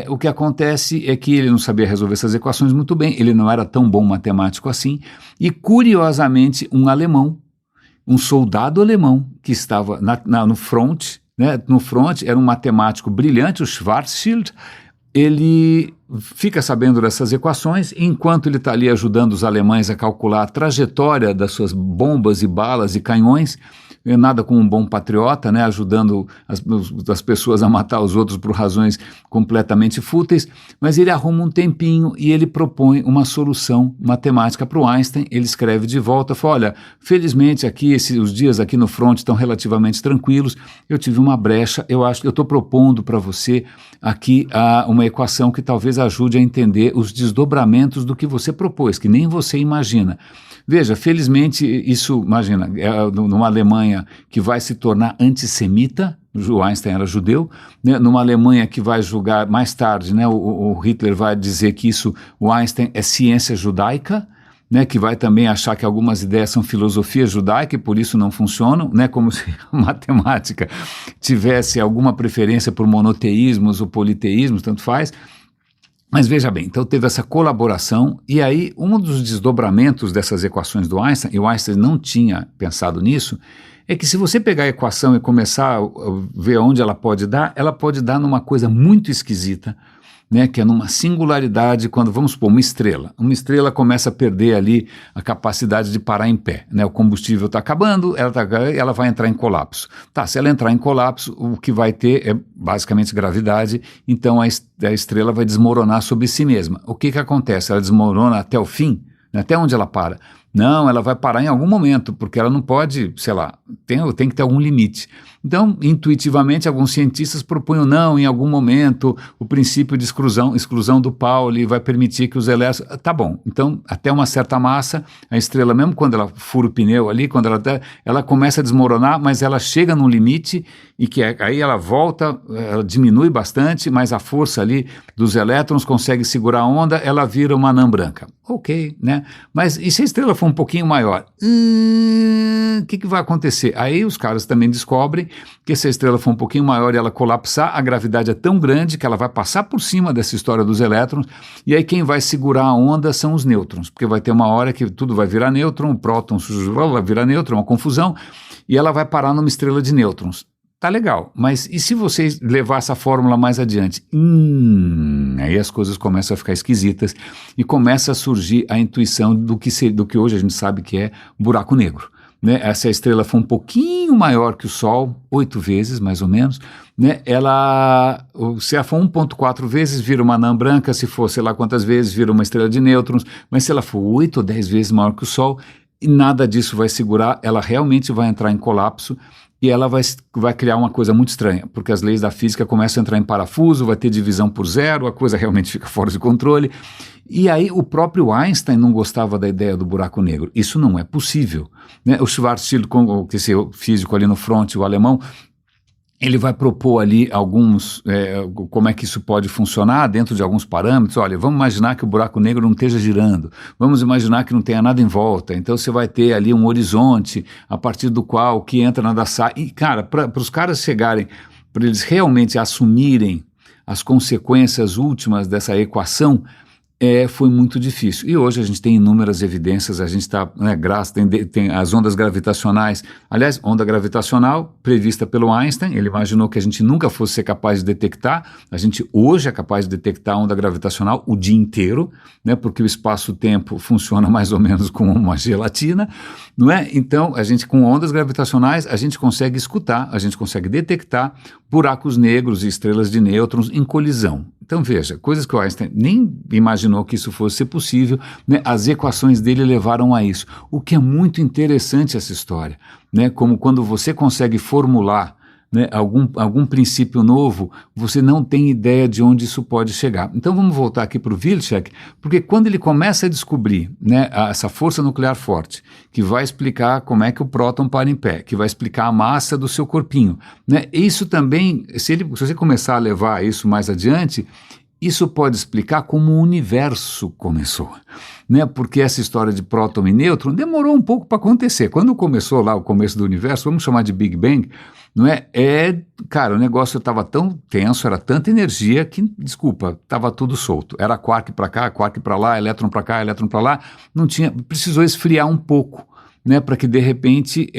O que acontece é que ele não sabia resolver essas equações muito bem, ele não era tão bom matemático assim, e curiosamente um alemão, um soldado alemão que estava no front, né, no front era um matemático brilhante, o Schwarzschild, ele fica sabendo dessas equações, e enquanto ele está ali ajudando os alemães a calcular a trajetória das suas bombas e balas e canhões, nada como um bom patriota, né, ajudando as pessoas a matar os outros por razões completamente fúteis, mas ele arruma um tempinho e ele propõe uma solução matemática para o Einstein. Ele escreve de volta, fala: olha, felizmente aqui, os dias aqui no front estão relativamente tranquilos, eu tive uma brecha, eu acho que eu estou propondo para você aqui uma equação que talvez ajude a entender os desdobramentos do que você propôs, que nem você imagina. Veja, felizmente isso, imagina, numa Alemanha que vai se tornar antissemita, o Einstein era judeu, né, numa Alemanha que vai julgar mais tarde, né, o Hitler vai dizer que o Einstein é ciência judaica, né, que vai também achar que algumas ideias são filosofia judaica e por isso não funcionam, né, como se a matemática tivesse alguma preferência por monoteísmos ou politeísmos, tanto faz. Mas veja bem, então teve essa colaboração, e aí um dos desdobramentos dessas equações do Einstein, e o Einstein não tinha pensado nisso, é que se você pegar a equação e começar a ver onde ela pode dar numa coisa muito esquisita, né, que é numa singularidade, quando, vamos supor, uma estrela começa a perder ali a capacidade de parar em pé, né, o combustível está acabando, ela vai entrar em colapso. Tá, se ela entrar em colapso, o que vai ter é basicamente gravidade, então a estrela vai desmoronar sobre si mesma. O que acontece? Ela desmorona até o fim, né, até onde ela para? Não, ela vai parar em algum momento, porque ela não pode, sei lá, tem que ter algum limite. Então, intuitivamente, alguns cientistas propunham, não, em algum momento, o princípio de exclusão do Pauli vai permitir que os elétrons... Tá bom, então, até uma certa massa, a estrela, mesmo quando ela fura o pneu ali, quando ela começa a desmoronar, mas ela chega num limite, e que aí ela volta, ela diminui bastante, mas a força ali dos elétrons consegue segurar a onda, ela vira uma anã branca. Ok, né? Mas e se a estrela for um pouquinho maior? O que vai acontecer? Aí os caras também descobrem que se a estrela for um pouquinho maior e ela colapsar, a gravidade é tão grande que ela vai passar por cima dessa história dos elétrons, e aí quem vai segurar a onda são os nêutrons, porque vai ter uma hora que tudo vai virar nêutron, o próton vai virar nêutron, uma confusão, e ela vai parar numa estrela de nêutrons. Tá legal, mas e se você levar essa fórmula mais adiante? Aí as coisas começam a ficar esquisitas e começa a surgir a intuição do que hoje a gente sabe que é buraco negro. Né? Se a estrela for um pouquinho maior que o Sol, 8 vezes mais ou menos, né? Se ela for 1,4 vezes, vira uma anã branca, se for sei lá quantas vezes, vira uma estrela de nêutrons, mas se ela for 8 ou 10 vezes maior que o Sol, e nada disso vai segurar, ela realmente vai entrar em colapso. e ela vai criar uma coisa muito estranha, porque as leis da física começam a entrar em parafuso, vai ter divisão por zero, a coisa realmente fica fora de controle. E aí o próprio Einstein não gostava da ideia do buraco negro. Isso não é possível, né? O Schwarzschild, esse físico ali no front, o alemão, ele vai propor ali como é que isso pode funcionar dentro de alguns parâmetros. Olha, vamos imaginar que o buraco negro não esteja girando, vamos imaginar que não tenha nada em volta, então você vai ter ali um horizonte a partir do qual o que entra nada sai. E, cara, para os caras chegarem, para eles realmente assumirem as consequências últimas dessa equação, foi muito difícil. E hoje a gente tem inúmeras evidências, a gente está, tem as ondas gravitacionais. Aliás, onda gravitacional prevista pelo Einstein, ele imaginou que a gente nunca fosse ser capaz de detectar, a gente hoje é capaz de detectar a onda gravitacional o dia inteiro, né, porque o espaço-tempo funciona mais ou menos como uma gelatina, não é? Então, a gente com ondas gravitacionais, a gente consegue escutar, a gente consegue detectar buracos negros e estrelas de nêutrons em colisão. Então veja, coisas que o Einstein nem imaginou que isso fosse possível, né? As equações dele levaram a isso. O que é muito interessante essa história, né? Como quando você consegue formular, né, algum princípio novo, você não tem ideia de onde isso pode chegar. Então vamos voltar aqui para o Wilczek, porque quando ele começa a descobrir, né, essa força nuclear forte, que vai explicar como é que o próton para em pé, que vai explicar a massa do seu corpinho, né, isso também, se você começar a levar isso mais adiante, isso pode explicar como o universo começou, né? Porque essa história de próton e nêutron demorou um pouco para acontecer. Quando começou lá o começo do universo, vamos chamar de Big Bang, não é? Cara, o negócio estava tão tenso, era tanta energia que, desculpa, estava tudo solto. Era quark para cá, quark para lá, elétron para cá, elétron para lá. Precisou esfriar um pouco, né, para que de repente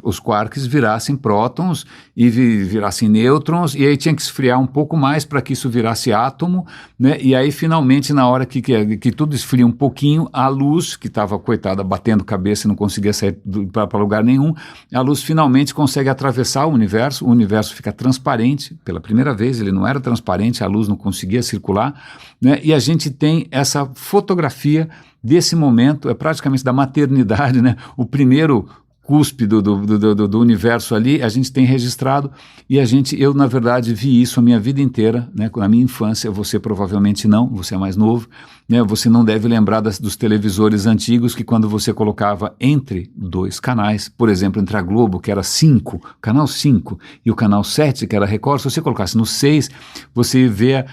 os quarks virassem prótons e virassem nêutrons, e aí tinha que esfriar um pouco mais para que isso virasse átomo, né, e aí finalmente na hora que tudo esfria um pouquinho, a luz, que estava, coitada, batendo cabeça e não conseguia sair para lugar nenhum, a luz finalmente consegue atravessar o universo fica transparente, pela primeira vez ele não era transparente, a luz não conseguia circular, né, e a gente tem essa fotografia desse momento, é praticamente da maternidade, né? O primeiro cuspe do universo ali, a gente tem registrado, e eu na verdade vi isso a minha vida inteira, né? Na minha infância, você provavelmente não, você é mais novo, né? Você não deve lembrar dos televisores antigos, que quando você colocava entre dois canais, por exemplo, entre a Globo, que era 5, canal 5, e o canal 7, que era Record, se você colocasse no 6, você vê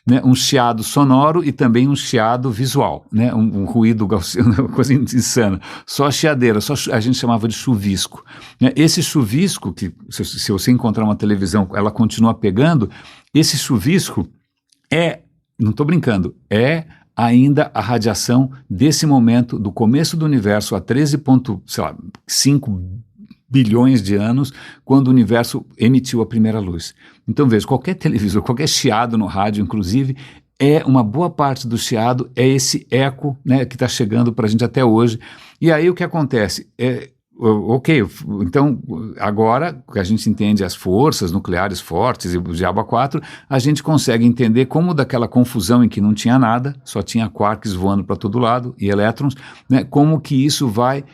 né, um chiado sonoro e também um chiado visual, né, um ruído gaussiano, uma coisa insana. Só a chiadeira, a gente chamava de chuvisco. Né, esse chuvisco, que se você encontrar uma televisão, ela continua pegando, esse chuvisco não estou brincando, ainda a radiação desse momento, do começo do universo a 13,5 bilhões de anos, quando o universo emitiu a primeira luz. Então veja, qualquer televisor, qualquer chiado no rádio, inclusive, uma boa parte do chiado é esse eco, né, que está chegando para a gente até hoje. E aí o que acontece? Ok, então agora que a gente entende as forças nucleares fortes e o diabo a 4, a gente consegue entender como daquela confusão em que não tinha nada, só tinha quarks voando para todo lado e elétrons, né, como que isso vai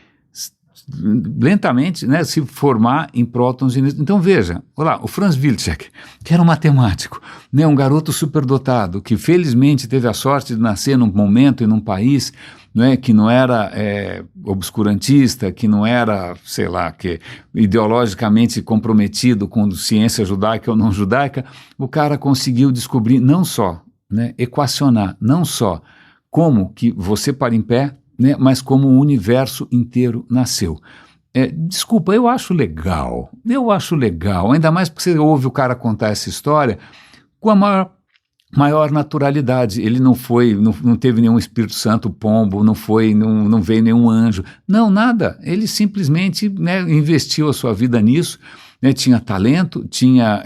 lentamente, né, se formar em prótons. Então veja, olha lá, o Franz Wilczek, que era um matemático, né, um garoto superdotado, que felizmente teve a sorte de nascer num momento e num país, né, que não era obscurantista, que não era, sei lá, que ideologicamente comprometido com ciência judaica ou não judaica. O cara conseguiu descobrir não só, né, equacionar, não só como que você para em pé, né, mas como o universo inteiro nasceu. Desculpa, eu acho legal, ainda mais porque você ouve o cara contar essa história com a maior naturalidade. Ele não teve nenhum Espírito Santo pombo, não veio nenhum anjo, não, nada, ele simplesmente, né, investiu a sua vida nisso, né, tinha talento, tinha,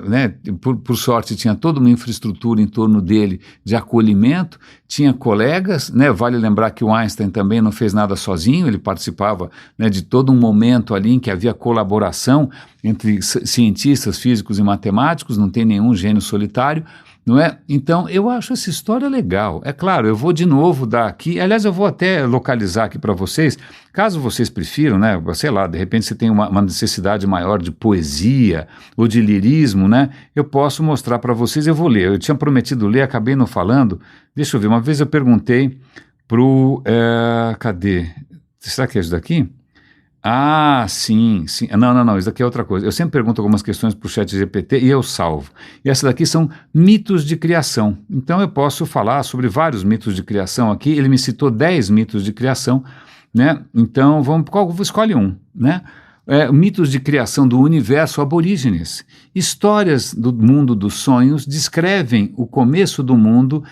né, por sorte, tinha toda uma infraestrutura em torno dele de acolhimento, tinha colegas, né, vale lembrar que o Einstein também não fez nada sozinho, ele participava, né, de todo um momento ali em que havia colaboração entre cientistas, físicos e matemáticos, não tem nenhum gênio solitário, não é? Então, eu acho essa história legal. É claro, eu vou de novo dar aqui, aliás, eu vou até localizar aqui para vocês, caso vocês prefiram, né? Sei lá, de repente você tem uma necessidade maior de poesia ou de lirismo, né? Eu posso mostrar para vocês, eu vou ler. Eu tinha prometido ler, acabei não falando. Deixa eu ver, uma vez eu perguntei cadê? Será que é isso daqui? Ah, sim. Não, isso daqui é outra coisa. Eu sempre pergunto algumas questões para o ChatGPT e eu salvo. E essas daqui são mitos de criação. Então eu posso falar sobre vários mitos de criação aqui. Ele me citou 10 mitos de criação, né? Então escolhe um, né? Mitos de criação do universo aborígenes. Histórias do mundo dos sonhos descrevem o começo do mundo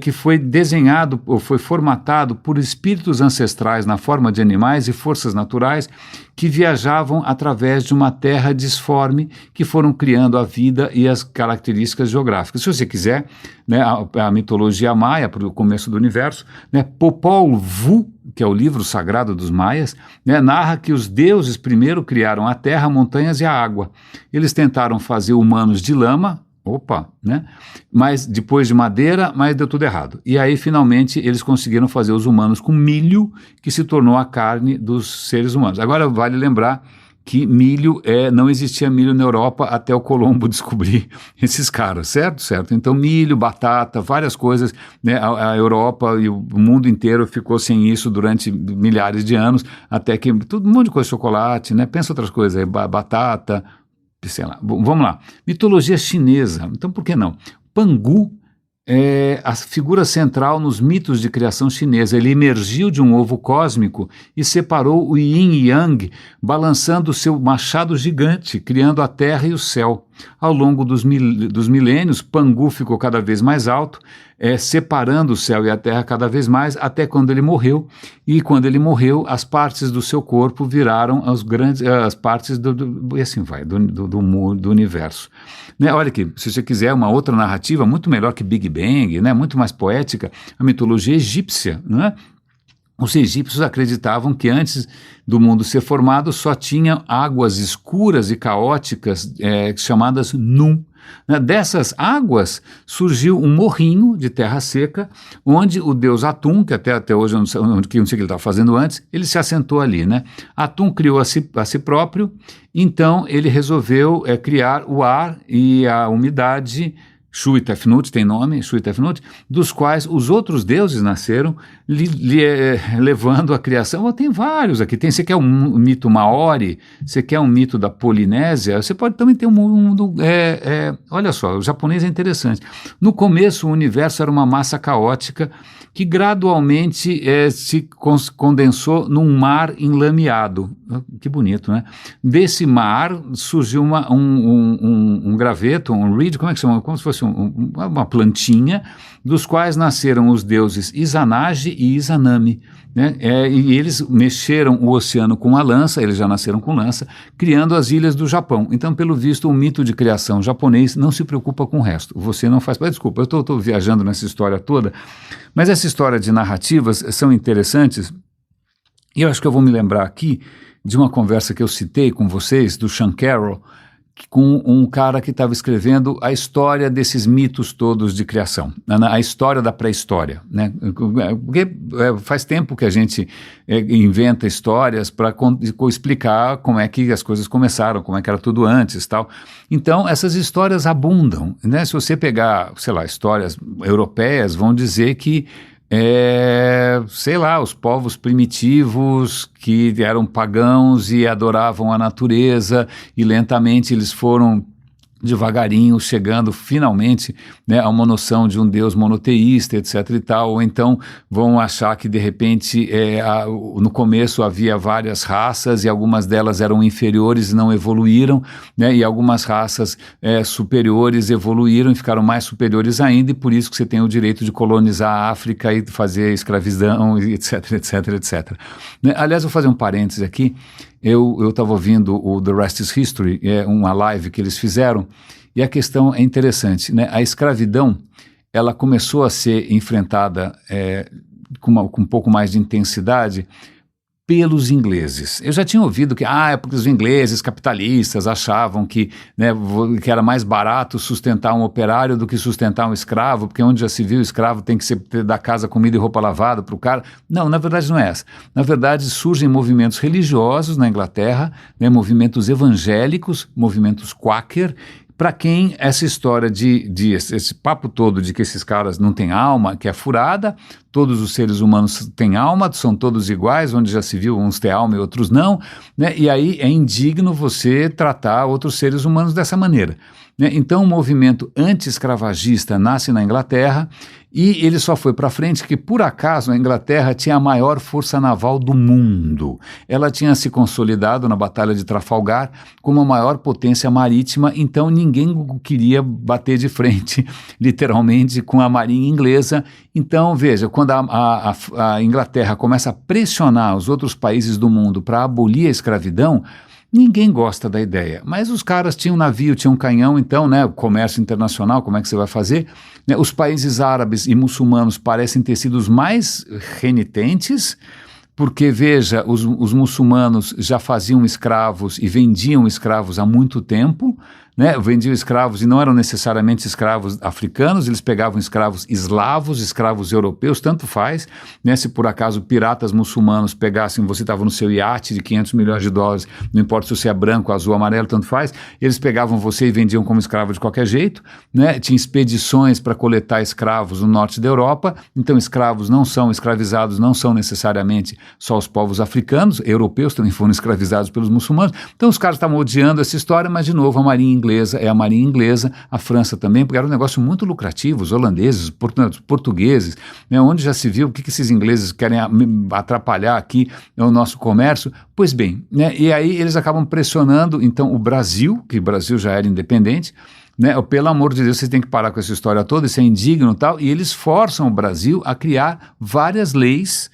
que foi desenhado ou foi formatado por espíritos ancestrais na forma de animais e forças naturais que viajavam através de uma terra disforme que foram criando a vida e as características geográficas. Se você quiser, né, a mitologia maia para o começo do universo, né, Popol Vuh, que é o livro sagrado dos maias, né, narra que os deuses primeiro criaram a terra, montanhas e a água. Eles tentaram fazer humanos de lama, né? Mas depois de madeira, mas deu tudo errado. E aí, finalmente, eles conseguiram fazer os humanos com milho, que se tornou a carne dos seres humanos. Agora, vale lembrar que não existia milho na Europa até o Colombo descobrir esses caras, certo? Então, milho, batata, várias coisas, né? A Europa e o mundo inteiro ficou sem isso durante milhares de anos, até que um monte de coisa, chocolate, né? Pensa outras coisas, batata, sei lá. Vamos lá. Mitologia chinesa. Então, por que não? Pangu é a figura central nos mitos de criação chinesa. Ele emergiu de um ovo cósmico e separou o yin e yang, balançando seu machado gigante, criando a terra e o céu. Ao longo dos milênios, Pangu ficou cada vez mais alto, separando o céu e a terra cada vez mais, até quando ele morreu. E quando ele morreu, as partes do seu corpo viraram as partes e assim vai, do universo. Né? Olha aqui, se você quiser uma outra narrativa, muito melhor que Big Bang, né? Muito mais poética, a mitologia egípcia, né? Os egípcios acreditavam que antes do mundo ser formado só tinha águas escuras e caóticas chamadas Num. Né? Dessas águas surgiu um morrinho de terra seca, onde o deus Atum, que até hoje eu não sei o que ele estava fazendo antes, ele se assentou ali. Né? Atum criou a si próprio, então ele resolveu criar o ar e a umidade. Shu e Tefnut tem nome, Shu e Tefnut, dos quais os outros deuses nasceram, levando a criação. Tem vários aqui. Você quer um mito maori? Você quer um mito da Polinésia? Você pode também ter um mundo. Olha só, o japonês é interessante. No começo, o universo era uma massa caótica que gradualmente se condensou num mar enlameado. Que bonito, né? Desse mar surgiu um graveto, um reed, como é que chama? Como se fosse uma plantinha, dos quais nasceram os deuses Izanagi e Izanami. Né? E eles mexeram o oceano com a lança, eles já nasceram com lança, criando as ilhas do Japão. Então, pelo visto, o mito de criação japonês não se preocupa com o resto. Você não faz... Desculpa, eu estou viajando nessa história toda, mas essa história de narrativas são interessantes, e eu acho que eu vou me lembrar aqui de uma conversa que eu citei com vocês, do Sean Carroll, com um cara que estava escrevendo a história desses mitos todos de criação, a história da pré-história, né? Porque faz tempo que a gente inventa histórias para explicar como é que as coisas começaram, como é que era tudo antes, tal. Então, essas histórias abundam, né? Se você pegar, sei lá, histórias europeias, vão dizer que sei lá, os povos primitivos que eram pagãos e adoravam a natureza, e lentamente eles foram devagarinho chegando finalmente, né, a uma noção de um Deus monoteísta, etc. e tal, ou então vão achar que de repente no começo havia várias raças e algumas delas eram inferiores e não evoluíram, né, e algumas raças superiores evoluíram e ficaram mais superiores ainda, e por isso que você tem o direito de colonizar a África e fazer escravidão, etc, etc, etc. Né? Aliás, vou fazer um parêntese aqui. Eu estava ouvindo o The Rest is History, uma live que eles fizeram, e a questão é interessante, né? A escravidão, ela começou a ser enfrentada com um pouco mais de intensidade pelos ingleses. Eu já tinha ouvido que, é porque os ingleses capitalistas achavam que, né, que era mais barato sustentar um operário do que sustentar um escravo, porque onde já se viu o escravo tem que ter da casa comida e roupa lavada para o cara. Não, na verdade não é essa. Na verdade surgem movimentos religiosos na Inglaterra, né, movimentos evangélicos, movimentos quaker, para quem essa história esse papo todo de que esses caras não têm alma, que é furada, todos os seres humanos têm alma, são todos iguais, onde já se viu uns ter alma e outros não, né? E aí é indigno você tratar outros seres humanos dessa maneira, né? Então o movimento anti-escravagista nasce na Inglaterra e ele só foi para frente porque, por acaso, a Inglaterra tinha a maior força naval do mundo. Ela tinha se consolidado na Batalha de Trafalgar como a maior potência marítima, então ninguém queria bater de frente, literalmente, com a marinha inglesa. Então, veja, quando a Inglaterra começa a pressionar os outros países do mundo para abolir a escravidão, ninguém gosta da ideia, mas os caras tinham navio, tinham canhão, então, né, o comércio internacional, como é que você vai fazer? Né, os países árabes e muçulmanos parecem ter sido os mais renitentes, porque, veja, os muçulmanos já faziam escravos e vendiam escravos há muito tempo, né? Vendiam escravos e não eram necessariamente escravos africanos, eles pegavam escravos eslavos, escravos europeus, tanto faz, né? Se por acaso piratas muçulmanos pegassem, você estava no seu iate de 500 milhões de dólares, não importa se você é branco, azul, amarelo, tanto faz, eles pegavam você e vendiam como escravo de qualquer jeito, né? Tinha expedições para coletar escravos no norte da Europa, então escravos não são escravizados, não são necessariamente só os povos africanos, europeus também foram escravizados pelos muçulmanos, então os caras estavam odiando essa história, mas de novo a marinha inglesa é a marinha inglesa, a França também, porque era um negócio muito lucrativo, os holandeses, os portugueses, né, onde já se viu o que esses ingleses querem atrapalhar aqui no nosso comércio, pois bem, né, e aí eles acabam pressionando, então, o Brasil, que o Brasil já era independente, né, pelo amor de Deus, vocês têm que parar com essa história toda, isso é indigno e tal, e eles forçam o Brasil a criar várias leis.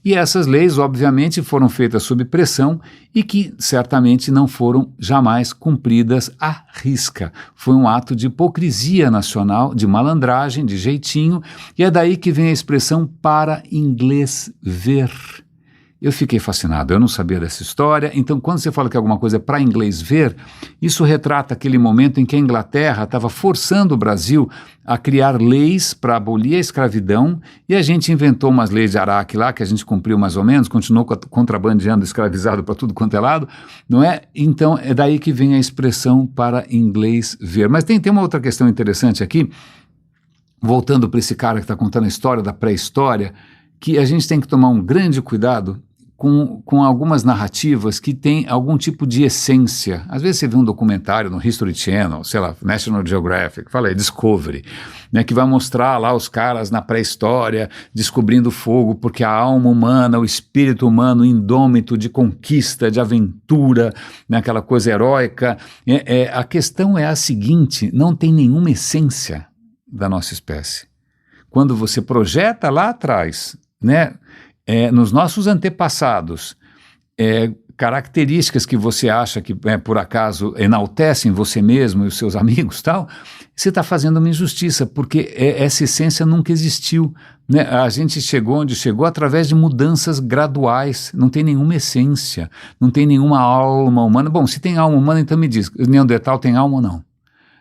E essas leis, obviamente, foram feitas sob pressão e que certamente não foram jamais cumpridas à risca. Foi um ato de hipocrisia nacional, de malandragem, de jeitinho, e é daí que vem a expressão para inglês ver. Eu fiquei fascinado, eu não sabia dessa história, então quando você fala que alguma coisa é para inglês ver, isso retrata aquele momento em que a Inglaterra estava forçando o Brasil a criar leis para abolir a escravidão e a gente inventou umas leis de Araque lá, que a gente cumpriu mais ou menos, continuou contrabandeando escravizado para tudo quanto é lado, não é? Então é daí que vem a expressão para inglês ver. Mas tem uma outra questão interessante aqui, voltando para esse cara que está contando a história da pré-história, que a gente tem que tomar um grande cuidado com algumas narrativas que têm algum tipo de essência. Às vezes você vê um documentário no History Channel, sei lá, National Geographic, Discovery, né, que vai mostrar lá os caras na pré-história descobrindo fogo, porque a alma humana, o espírito humano indômito de conquista, de aventura, né, aquela coisa heróica. A questão é a seguinte, não tem nenhuma essência da nossa espécie. Quando você projeta lá atrás, né, nos nossos antepassados, características que você acha que, por acaso, enaltecem você mesmo e os seus amigos e tal, você está fazendo uma injustiça, porque essa essência nunca existiu, né? A gente chegou onde chegou através de mudanças graduais, não tem nenhuma essência, não tem nenhuma alma humana. Bom, se tem alma humana, então me diz, o Neandertal tem alma ou não?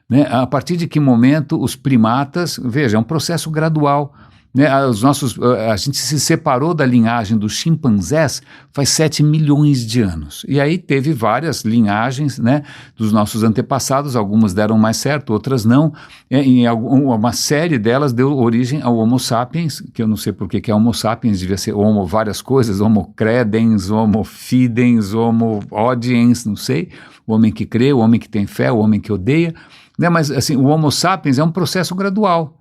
Né? A partir de que momento os primatas, veja, é um processo gradual, né? A gente se separou da linhagem dos chimpanzés faz 7 milhões de anos. E aí teve várias linhagens, né, dos nossos antepassados, algumas deram mais certo, outras não. Uma série delas deu origem ao Homo sapiens, que eu não sei por que é Homo sapiens, devia ser Homo várias coisas, Homo credens, Homo fidens, Homo odiens, não sei, o homem que crê, o homem que tem fé, o homem que odeia, né? Mas assim, o Homo sapiens é um processo gradual.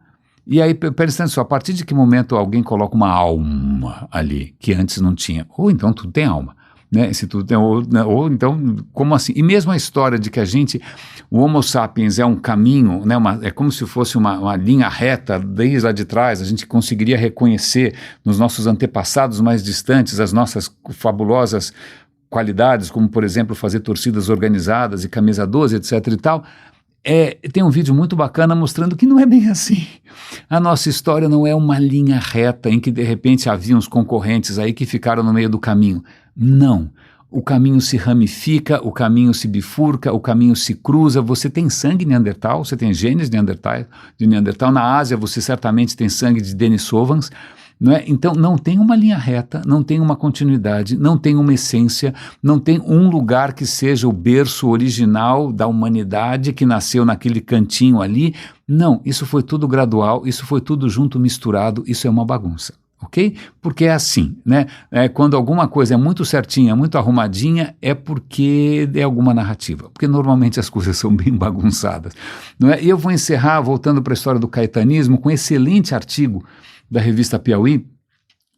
E aí, presta atenção, a partir de que momento alguém coloca uma alma ali, que antes não tinha? Ou então tudo tem alma, né? Se tudo tem, ou então, como assim? E mesmo a história de que o Homo sapiens é um caminho, né? É como se fosse uma linha reta, desde lá de trás, a gente conseguiria reconhecer nos nossos antepassados mais distantes as nossas fabulosas qualidades, como, por exemplo, fazer torcidas organizadas e camisa 12, etc. e tal. tem um vídeo muito bacana mostrando que não é bem assim. A nossa história não é uma linha reta em que de repente havia uns concorrentes aí que ficaram no meio do caminho. Não. O caminho se ramifica, o caminho se bifurca, o caminho se cruza. Você tem sangue Neandertal, você tem genes de Neandertal. Na Ásia você certamente tem sangue de Denisovans. Não é? Então não tem uma linha reta, não tem uma continuidade, não tem uma essência, não tem um lugar que seja o berço original da humanidade que nasceu naquele cantinho ali. Não, isso foi tudo gradual, isso foi tudo junto, misturado, isso é uma bagunça. Ok? Porque é assim, né? Quando alguma coisa é muito certinha, muito arrumadinha, é porque é alguma narrativa. Porque normalmente as coisas são bem bagunçadas. Não é? E eu vou encerrar, voltando para a história do caetanismo, com um excelente artigo da revista Piauí.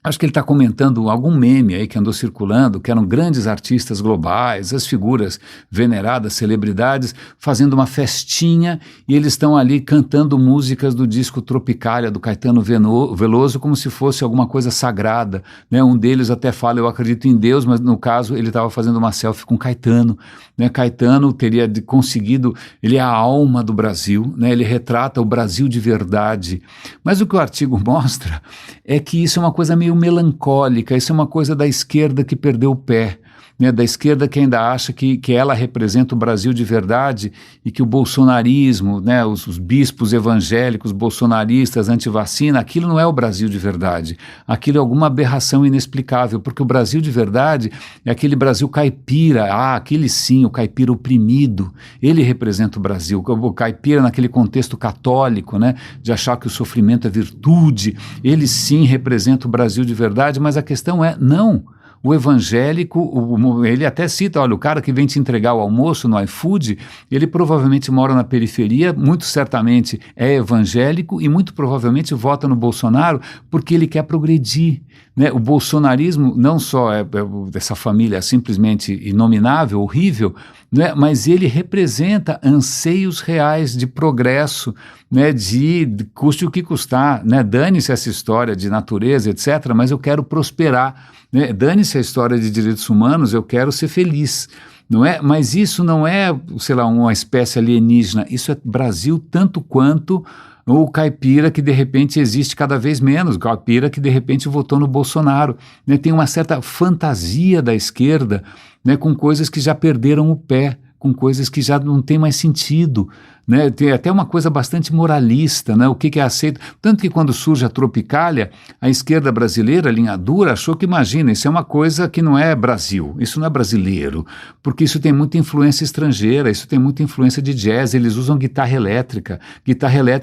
Acho que ele está comentando algum meme aí que andou circulando, que eram grandes artistas globais, as figuras veneradas, celebridades, fazendo uma festinha e eles estão ali cantando músicas do disco Tropicália, do Caetano Veloso, como se fosse alguma coisa sagrada, né? Um deles até fala, eu acredito em Deus, mas no caso ele estava fazendo uma selfie com Caetano, né? Caetano teria conseguido, ele é a alma do Brasil, né? Ele retrata o Brasil de verdade, mas o que o artigo mostra é que isso é uma coisa meio melancólica, isso é uma coisa da esquerda que perdeu o pé, né, da esquerda que ainda acha que ela representa o Brasil de verdade e que o bolsonarismo, né, os bispos evangélicos, bolsonaristas, antivacina, aquilo não é o Brasil de verdade, aquilo é alguma aberração inexplicável, porque o Brasil de verdade é aquele Brasil caipira, aquele sim, o caipira oprimido, ele representa o Brasil, o caipira naquele contexto católico, né, de achar que o sofrimento é virtude, ele sim representa o Brasil de verdade, mas a questão é, não. O evangélico, ele até cita, olha, o cara que vem te entregar o almoço no iFood, ele provavelmente mora na periferia, muito certamente é evangélico e muito provavelmente vota no Bolsonaro porque ele quer progredir, né? O bolsonarismo não só é dessa família simplesmente inominável, horrível, né? Mas ele representa anseios reais de progresso, né? De custe o que custar, né? Dane-se essa história de natureza, etc., mas eu quero prosperar, né? Dane-se a história de direitos humanos, eu quero ser feliz, não é? Mas isso não é, sei lá, uma espécie alienígena, isso é Brasil tanto quanto o caipira que de repente existe cada vez menos, o caipira que de repente votou no Bolsonaro, né? Tem uma certa fantasia da esquerda, né? Com coisas que já perderam o pé, com coisas que já não tem mais sentido, né? Tem até uma coisa bastante moralista, né? O que é aceito, tanto que quando surge a Tropicália, a esquerda brasileira, a linha dura, achou que, imagina, isso é uma coisa que não é Brasil, isso não é brasileiro, porque isso tem muita influência estrangeira, isso tem muita influência de jazz, eles usam guitarra elétrica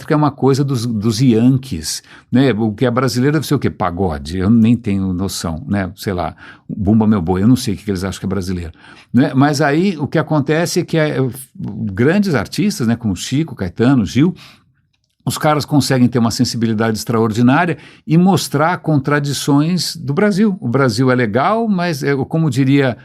é uma coisa dos Yankees, né? O que é brasileiro deve ser o quê? Pagode, eu nem tenho noção, né? Sei lá, Bumba Meu Boi, eu não sei o que eles acham que é brasileiro, né? Mas aí o que acontece é que grandes artistas, né, como Chico, Caetano, Gil, os caras conseguem ter uma sensibilidade extraordinária e mostrar contradições do Brasil. O Brasil é legal, mas, como diria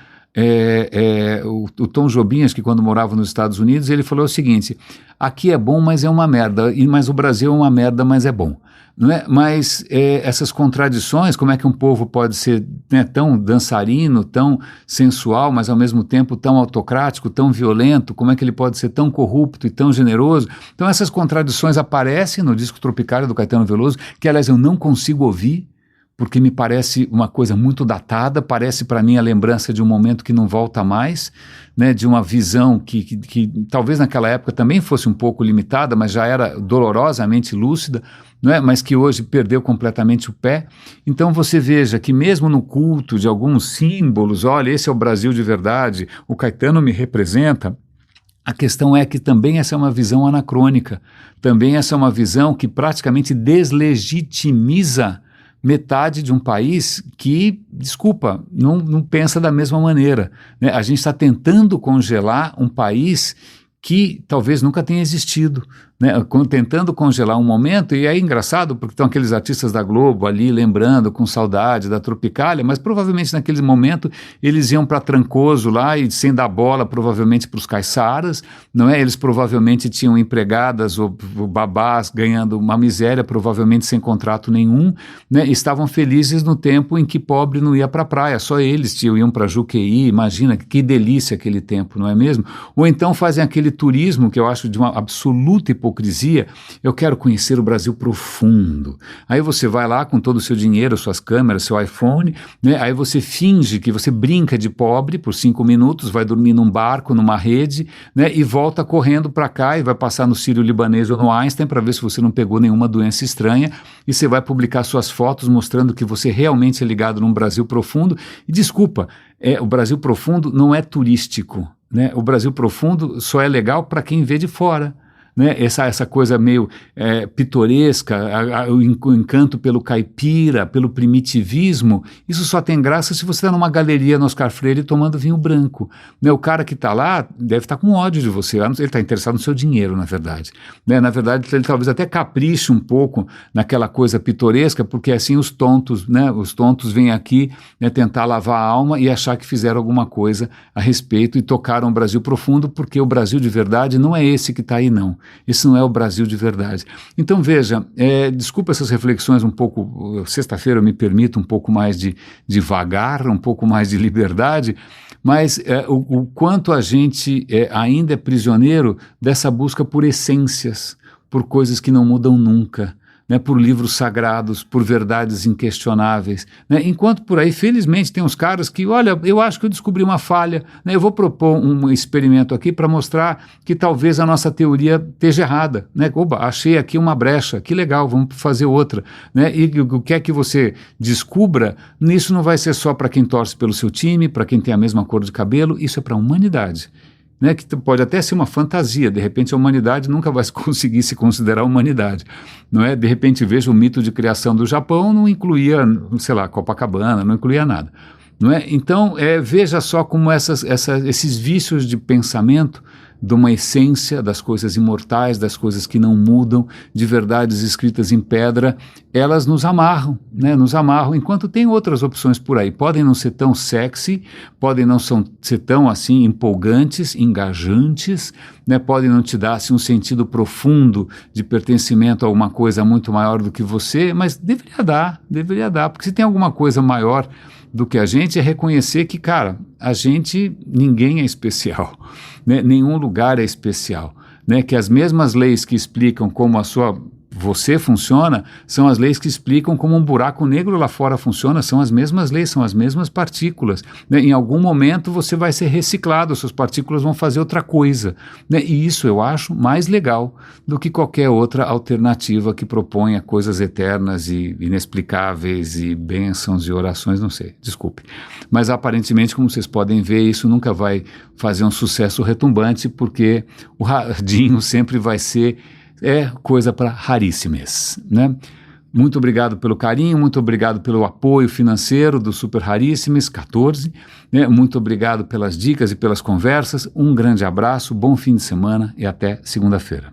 o Tom Jobim, que quando morava nos Estados Unidos, ele falou o seguinte, aqui é bom, mas é uma merda, mas o Brasil é uma merda, mas é bom. Não é? Mas essas contradições, como é que um povo pode ser, né, tão dançarino, tão sensual, mas ao mesmo tempo tão autocrático, tão violento, como é que ele pode ser tão corrupto e tão generoso? Então essas contradições aparecem no disco Tropicália do Caetano Veloso, que aliás eu não consigo ouvir, porque me parece uma coisa muito datada, parece para mim a lembrança de um momento que não volta mais, né, de uma visão que talvez naquela época também fosse um pouco limitada, mas já era dolorosamente lúcida, não é? Mas que hoje perdeu completamente o pé. Então você veja que mesmo no culto de alguns símbolos, olha, esse é o Brasil de verdade, o Caetano me representa, a questão é que também essa é uma visão anacrônica, também essa é uma visão que praticamente deslegitimiza metade de um país que, desculpa, não pensa da mesma maneira, né? A gente está tentando congelar um país que talvez nunca tenha existido, né, tentando congelar um momento, e é engraçado porque estão aqueles artistas da Globo ali lembrando com saudade da Tropicália, mas provavelmente naquele momento eles iam para Trancoso lá e sem dar bola provavelmente para os caiçaras, não é? Eles provavelmente tinham empregadas ou babás ganhando uma miséria, provavelmente sem contrato nenhum, né? Estavam felizes no tempo em que pobre não ia para a praia, só eles iam para Juqueí, imagina que delícia aquele tempo, não é mesmo? Ou então fazem aquele turismo que eu acho de uma absoluta hipocrisia, eu quero conhecer o Brasil profundo. Aí você vai lá com todo o seu dinheiro, suas câmeras, seu iPhone, né? Aí você finge que você brinca de pobre por 5 minutos, vai dormir num barco, numa rede, né? E volta correndo para cá e vai passar no Sírio-Libanês ou no Einstein para ver se você não pegou nenhuma doença estranha, e você vai publicar suas fotos mostrando que você realmente é ligado num Brasil profundo. E desculpa, o Brasil profundo não é turístico, né? O Brasil profundo só é legal para quem vê de fora, né? Essa coisa meio pitoresca, o encanto pelo caipira, pelo primitivismo, isso só tem graça se você está numa galeria no Oscar Freire tomando vinho branco, né? O cara que está lá deve estar com ódio de você, ele está interessado no seu dinheiro, na verdade, né? Na verdade, ele talvez até capriche um pouco naquela coisa pitoresca, porque assim os tontos, né? Os tontos vêm aqui, né, tentar lavar a alma e achar que fizeram alguma coisa a respeito e tocaram o Brasil profundo, porque o Brasil de verdade não é esse que está aí, não. Esse não é o Brasil de verdade. Então, veja, desculpa essas reflexões um pouco, sexta-feira eu me permito um pouco mais de vagar, um pouco mais de liberdade, mas o quanto a gente ainda é prisioneiro dessa busca por essências, por coisas que não mudam nunca, né, por livros sagrados, por verdades inquestionáveis, né, enquanto por aí, felizmente, tem uns caras que, olha, eu acho que eu descobri uma falha, né, eu vou propor um experimento aqui para mostrar que talvez a nossa teoria esteja errada, né, oba, achei aqui uma brecha, que legal, vamos fazer outra, né, e o que é que você descubra, isso não vai ser só para quem torce pelo seu time, para quem tem a mesma cor de cabelo, isso é para a humanidade. Né, que pode até ser uma fantasia, de repente a humanidade nunca vai conseguir se considerar humanidade, não é? De repente veja o mito de criação do Japão, não incluía, sei lá, Copacabana, não incluía nada, não é? Então, veja só como esses vícios de pensamento de uma essência das coisas imortais, das coisas que não mudam, de verdades escritas em pedra, elas nos amarram, né? Nos amarram, enquanto tem outras opções por aí. Podem não ser tão sexy, podem não ser tão assim empolgantes, engajantes, né? Podem não te dar assim, um sentido profundo de pertencimento a uma coisa muito maior do que você, mas deveria dar, porque se tem alguma coisa maior do que a gente, é reconhecer que, cara, ninguém é especial, né? Nenhum lugar é especial, né? Que as mesmas leis que explicam como você funciona, são as leis que explicam como um buraco negro lá fora funciona, são as mesmas leis, são as mesmas partículas, né? Em algum momento você vai ser reciclado, suas partículas vão fazer outra coisa, né? E isso eu acho mais legal do que qualquer outra alternativa que proponha coisas eternas e inexplicáveis e bênçãos e orações, não sei, desculpe. Mas aparentemente, como vocês podem ver, isso nunca vai fazer um sucesso retumbante, porque o radinho sempre vai ser coisa para raríssimas, né? Muito obrigado pelo carinho, muito obrigado pelo apoio financeiro do Super Raríssimas 14, né? Muito obrigado pelas dicas e pelas conversas, um grande abraço, bom fim de semana e até segunda-feira.